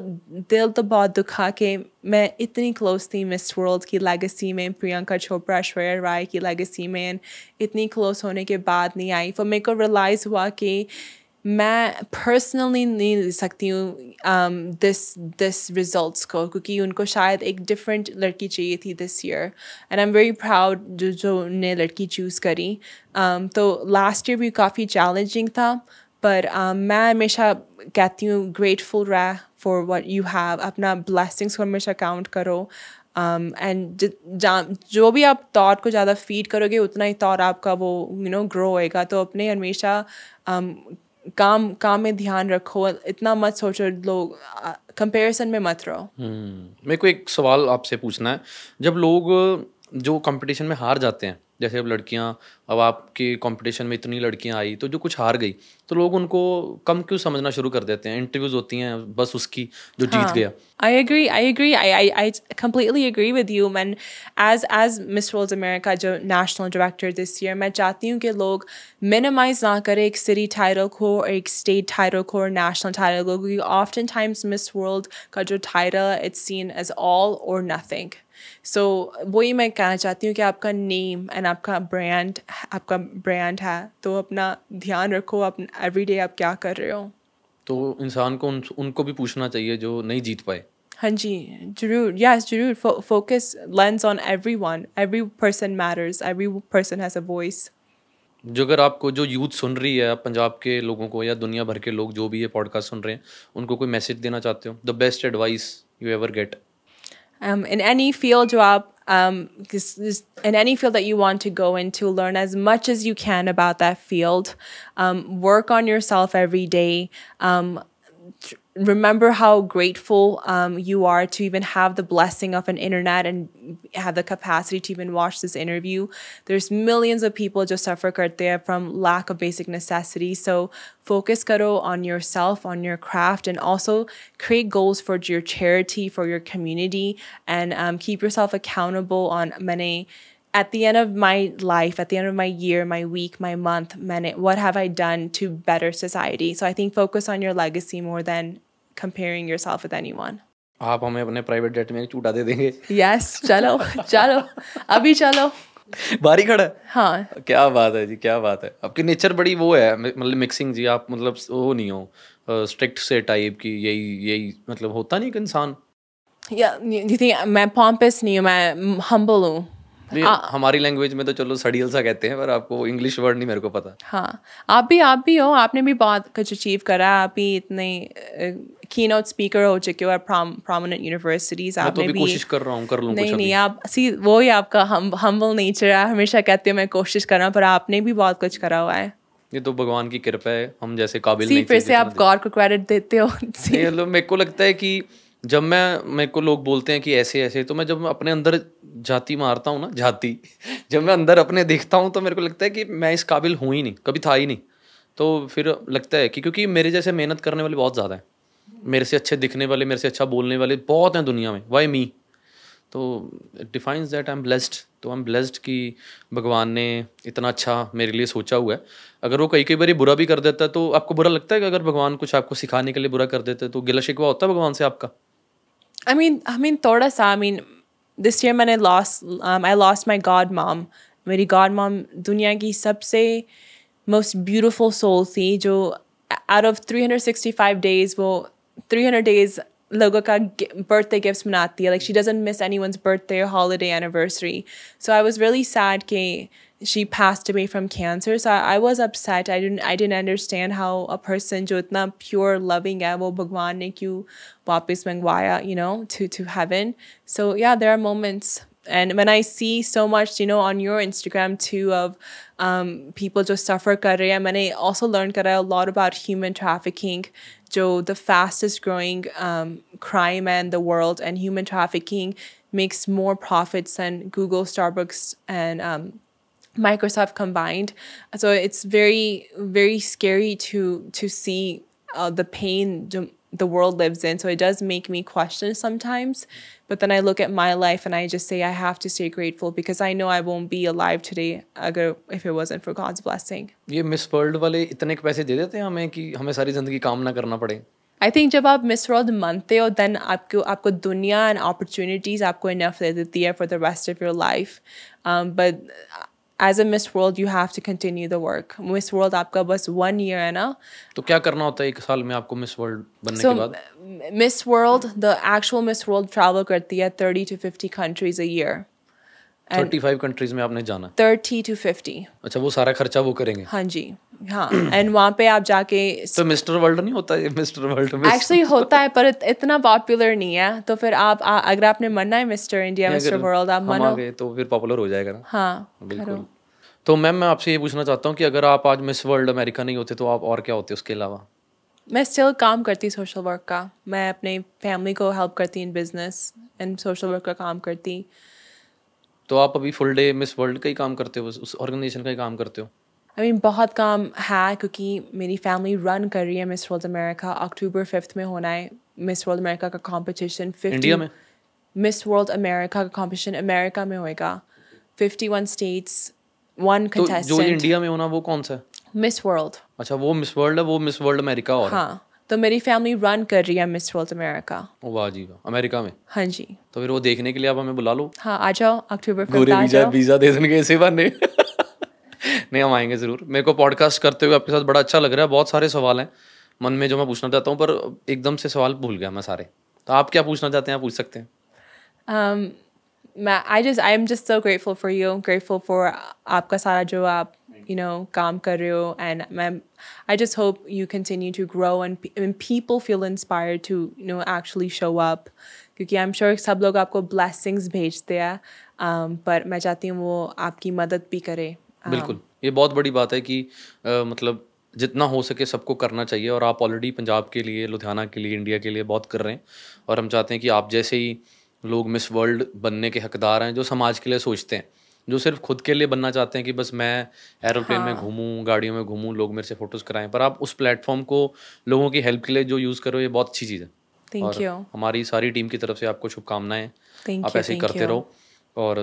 दिल तो बहुत दुखा कि मैं इतनी क्लोज थी मिस वर्ल्ड की लेगेसी में, प्रियंका चोपड़ा, ऐश्वर्या राय की लेगेसी में, इतनी क्लोज होने के बाद नहीं आई. फिर मेरे को रियलाइज़ हुआ कि मैं पर्सनली नहीं ले सकती हूँ दिस रिजल्ट्स को क्योंकि उनको शायद एक डिफरेंट लड़की चाहिए थी this year and I am very proud जो ने लड़की चूज़ करी. तो लास्ट ईयर भी काफ़ी चैलेंजिंग था पर मैं हमेशा कहती हूँ ग्रेटफुल रह फॉर व्हाट यू हैव. अपना ब्लेसिंग्स को हमेशा काउंट करो एंड जो भी आप थॉट को ज़्यादा फीड करोगे उतना ही थॉट आपका वो ग्रो होएगा. तो अपने हमेशा काम में ध्यान रखो, इतना मत सोचो, लोग कंपैरिजन में मत रहो. मेरे को एक सवाल आपसे पूछना है. जब लोग जो कंपटीशन में हार जाते हैं, जैसे अब लड़कियां, अब आपके कंपटीशन में इतनी लड़कियां आई तो जो कुछ हार गई तो लोग उनको कम क्यों समझना शुरू कर देते हैं? इंटरव्यूज होती हैं बस उसकी जो जीत गया. I agree. I completely agree with you. Man, as Miss World America जो national director this year, मैं चाहती हूँ कि लोग minimize ना करें एक city title को और एक state title को और national title को क्योंकि oftentimes Miss World का जो title it's seen as all or nothing. So वही मैं कहना चाहती हूँ कि आपका name and आपका brand है तो अपना ध्यान रखो अपना everyday आप क्या कर रहे हो. तो इंसान को उनको भी पूछना चाहिए जो नहीं जीत पाए. हाँ जी जरूर. यस जरूर. Focus lens on everyone. Every person matters. Every person has a voice. जो अगर आपको जो यूथ सुन रही है, पंजाब के लोगों को या दुनिया भर के लोग जो भी ये पॉडकास्ट सुन रहे हैं उनको कोई मैसेज देना चाहते हो? The best advice you ever get. In any field जो आप in any field that you want to go into, learn as much as you can about that field. Work on yourself every day. Remember how grateful you are to even have the blessing of an internet and have the capacity to even watch this interview. There's millions of people just suffer karte hai from lack of basic necessities. So focus karo on yourself, on your craft, and also create goals for your charity, for your community, and keep yourself accountable on many. At the end of my life, at the end of my year, my week, my month, minute, what have I done to better society? So I think focus on your legacy more than comparing yourself with anyone. आप हमें अपने private jet में चूटा दे देंगे? Yes, चलो अभी चलो. बारी खड़ा है. हाँ. क्या बात है जी, क्या बात है. आपकी नेचर बड़ी वो है, मतलब मिक्सिंग जी. आप मतलब वो नहीं हो स्ट्रिक्ट से टाइप की, यही मतलब होता नहीं कि इंसान. You think मैं pompous नहीं हूँ, मैं humble हूँ. हमारी लैंग्वेज में तो चलो सड़ियल सा कहते हैं पर आपको इंग्लिश वर्ड नहीं मेरे को पता. हाँ आप भी हो. आपने भी बहुत कुछ अचीव करा. आप भी इतने कीनोट स्पीकर हो चुके हो प्रोमिनेंट यूनिवर्सिटीज. मैं तो भी कोशिश कर रहा हूँ, कर लूँ. नहीं आप वो ही आपका हम्बल नेचर है. हमेशा कहते हो मैं कोशिश कर रहा हूँ पर आपने भी बहुत कुछ करा हुआ है. ये तो भगवान की कृपा है, हम जैसे काबिल नहीं थे. फिर से आप गॉड को क्रेडिट देते हो. मेरे को लगता है कि जब मेरे को लोग बोलते हैं कि ऐसे ऐसे, तो मैं जब अपने अंदर जाती मारता हूँ ना, जाती जब मैं अंदर अपने देखता हूँ तो मेरे को लगता है कि मैं इस काबिल हूँ ही नहीं, कभी था ही नहीं। तो फिर लगता है कि क्योंकि मेरे जैसे मेहनत करने वाले बहुत ज़्यादा हैं, मेरे से अच्छे दिखने वाले, मेरे से अच्छा बोलने वाले बहुत हैं दुनिया में, वाई मी। तो it defines that I am blessed. तो आई एम ब्लेस्ड कि भगवान ने इतना अच्छा मेरे लिए सोचा हुआ है। अगर वो कई कई बार बुरा भी कर देता है तो आपको बुरा लगता है कि अगर भगवान कुछ आपको सिखाने के लिए बुरा कर देता है तो गिला शिकवा होता है भगवान से आपका? I mean, थोड़ा सा. I mean, this year I lost my godmom. मेरी godmom दुनिया की सबसे most beautiful soul थी, जो out of 365 days वो 300 days लोगों का birthday gifts मनाती है. Like, she doesn't miss anyone's birthday or holiday anniversary. So I was really sad कि she passed away from cancer. So I was upset. I didn't understand how a person जो इतना pure loving है वो भगवान ने क्यों वापस मंगवाया, you know, to heaven. So yeah, there are moments. And when I see so much, you know, on your Instagram too, of people just suffer kar rahe hain, मैंने also learned kara a lot about human trafficking, जो the fastest growing crime in the world, and human trafficking makes more profits than Google, Starbucks, and Microsoft combined. So it's very, very scary to see the pain the world lives in. So it does make me question sometimes. But then I look at my life and I just say I have to stay grateful, because I know I won't be alive today if it wasn't for God's blessing. ये miss world वाले इतने पैसे दे देते हैं हमें कि हमें सारी ज़िंदगी काम ना करना पड़े? I think जब आप मिस वर्ल्ड मनते हो, then आपको दुनिया and opportunities आपको enough दे देती है for the rest of your life. But as a Miss World, you have to continue the work. Miss World आपका बस 1 year है ना. तो क्या करना होता है 1 साल में आपको मिस वर्ल्ड बनने के बाद? Miss World, the actual Miss World travel करती है 30 to 50 countries a year. 35 countries में आपने जाना? 30 to 50. अच्छा, वो सारा खर्चा वो करेंगे? हाँ जी, हाँ. एंड वहाँ पे आप जाके तो मिस्टर वर्ल्ड नहीं होता है? मिस्टर वर्ल्ड एक्चुअली होता है, पर इतना पॉपुलर नहीं है. तो फिर आप अगर आपने मनना है मिस्टर इंडिया, मिस्टर वर्ल्ड, आप मनो तो फिर पॉपुलर हो जाएगा ना. हाँ, बिल्कुल. तो मैम, मैं आपसे ये पूछना चाहता हूँ कि अगर आप आज मिस वर्ल्ड अमेरिका नहीं होते तो आप और क्या होते उसके अलावा? मैं स्टिल काम करती सोशल वर्क का. मैं अपने फैमिली को हेल्प करती in business and social work का काम करती. तो आप अभी फुल डे मिस वर्ल्ड का ही काम करते हो, उस ऑर्गेनाइजेशन का ही काम करते हो? I mean, बहुत काम है, क्योंकि मेरी फैमिली रन कर रही है मिस वर्ल्ड अमेरिका. अक्टूबर 5 में होना है मिस वर्ल्ड अमेरिका का कंपटीशन. इंडिया में? मिस वर्ल्ड अमेरिका का कंपटीशन अमेरिका में होएगा. 51 स्टेट्स, 1 तो contestant. जो इंडिया में होना वो कौन सा है? Miss world. अच्छा, वो मिस वर्ल्ड है, वो मिस वर्ल्ड अमेरिका और हाँ. तो मेरी फैमिली रन कर रही है मिस वर्ल्ड अमेरिका. वाह जी वाह, अमेरिका में? हाँ जी. तो फिर वो देखने के लिए आप हमें बुला लो. हाँ, आ जाओ अक्टूबर 5 गोरे आ जाओ. वीज़ा दे देंगे इसी बहाने. नहीं, हम आएंगे ज़रूर. मेरे को पॉडकास्ट करते हुए आपके साथ बड़ा अच्छा लग रहा है. बहुत सारे सवाल हैं मन में जो मैं पूछना चाहता हूँ, पर एकदम से सवाल भूल गया मैं सारे. तो आप क्या पूछना चाहते हैं, आप पूछ सकते हैं. I am just so grateful for you. Grateful for आपका सारा जो आप काम कर रहे हो, and I just hope you continue to grow and people feel inspired to actually show up, क्योंकि I'm sure सब लोग आपको blessings भेजते हैं, पर मैं चाहती हूँ वो आपकी मदद भी करे. बिल्कुल, ये बहुत बड़ी बात है कि मतलब जितना हो सके सबको करना चाहिए, और आप ऑलरेडी पंजाब के लिए, लुधियाना के लिए, इंडिया के लिए बहुत कर रहे हैं, और हम चाहते हैं कि आप जैसे ही लोग मिस वर्ल्ड बनने के हकदार हैं, जो समाज के लिए सोचते हैं, जो सिर्फ खुद के लिए बनना चाहते हैं कि बस मैं एरोप्लेन में घूमूं, गाड़ियों में घूमूं, लोग मेरे से फोटोज़ कराएं, पर आप उस प्लेटफॉर्म को लोगों की हेल्प के लिए जो यूज़ करो, ये बहुत अच्छी चीज़ है. Thank you. हमारी सारी टीम की तरफ से आपको शुभकामनाएं. आप ऐसे ही करते रहो. और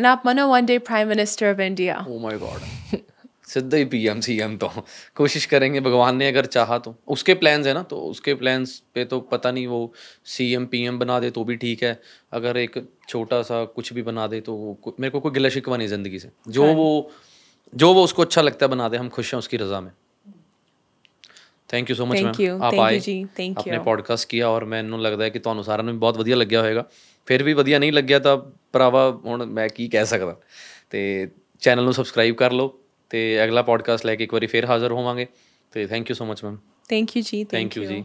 आप मनो one day Prime Minister of India. Oh my God. सीधा ही PM CM. तो कोशिश करेंगे, भगवान ने अगर चाहा तो. उसके प्लान्स है ना, तो उसके प्लान्स पे तो पता नहीं, वो CM PM बना दे तो भी ठीक है, अगर एक छोटा सा कुछ भी बना दे तो मेरे को कोई गिला शिकवा नहीं ज़िंदगी से. जो वो उसको अच्छा लगता है बना दे, हम खुश हैं उसकी रज़ा में. Thank you so much ma'am, आप आए, आपने पॉडकास्ट किया, और मैनू लगता है कि ਤੁਹਾਨੂੰ ਸਾਰਿਆਂ ਨੂੰ ਬਹੁਤ ਵਧੀਆ ਲੱਗਿਆ ਹੋਵੇਗਾ. ਫਿਰ ਵੀ ਵਧੀਆ ਨਹੀਂ ਲੱਗਿਆ ਤਾਂ ਭਰਾਵਾ ਹੁਣ ਮੈਂ ਕੀ ਕਹਿ ਸਕਦਾ. ਤੇ ਚੈਨਲ ਨੂੰ ਸਬਸਕ੍ਰਾਈਬ ਕਰ ਲਓ, ਤੇ ਅਗਲਾ ਪੋਡਕਾਸਟ ਲੈ ਕੇ ਇੱਕ ਵਾਰੀ ਫਿਰ ਹਾਜ਼ਰ ਹੋਵਾਂਗੇ. ਤੇ thank you so much ma'am. Thank you ਜੀ. ਥੈਂਕ ਯੂ ਜੀ.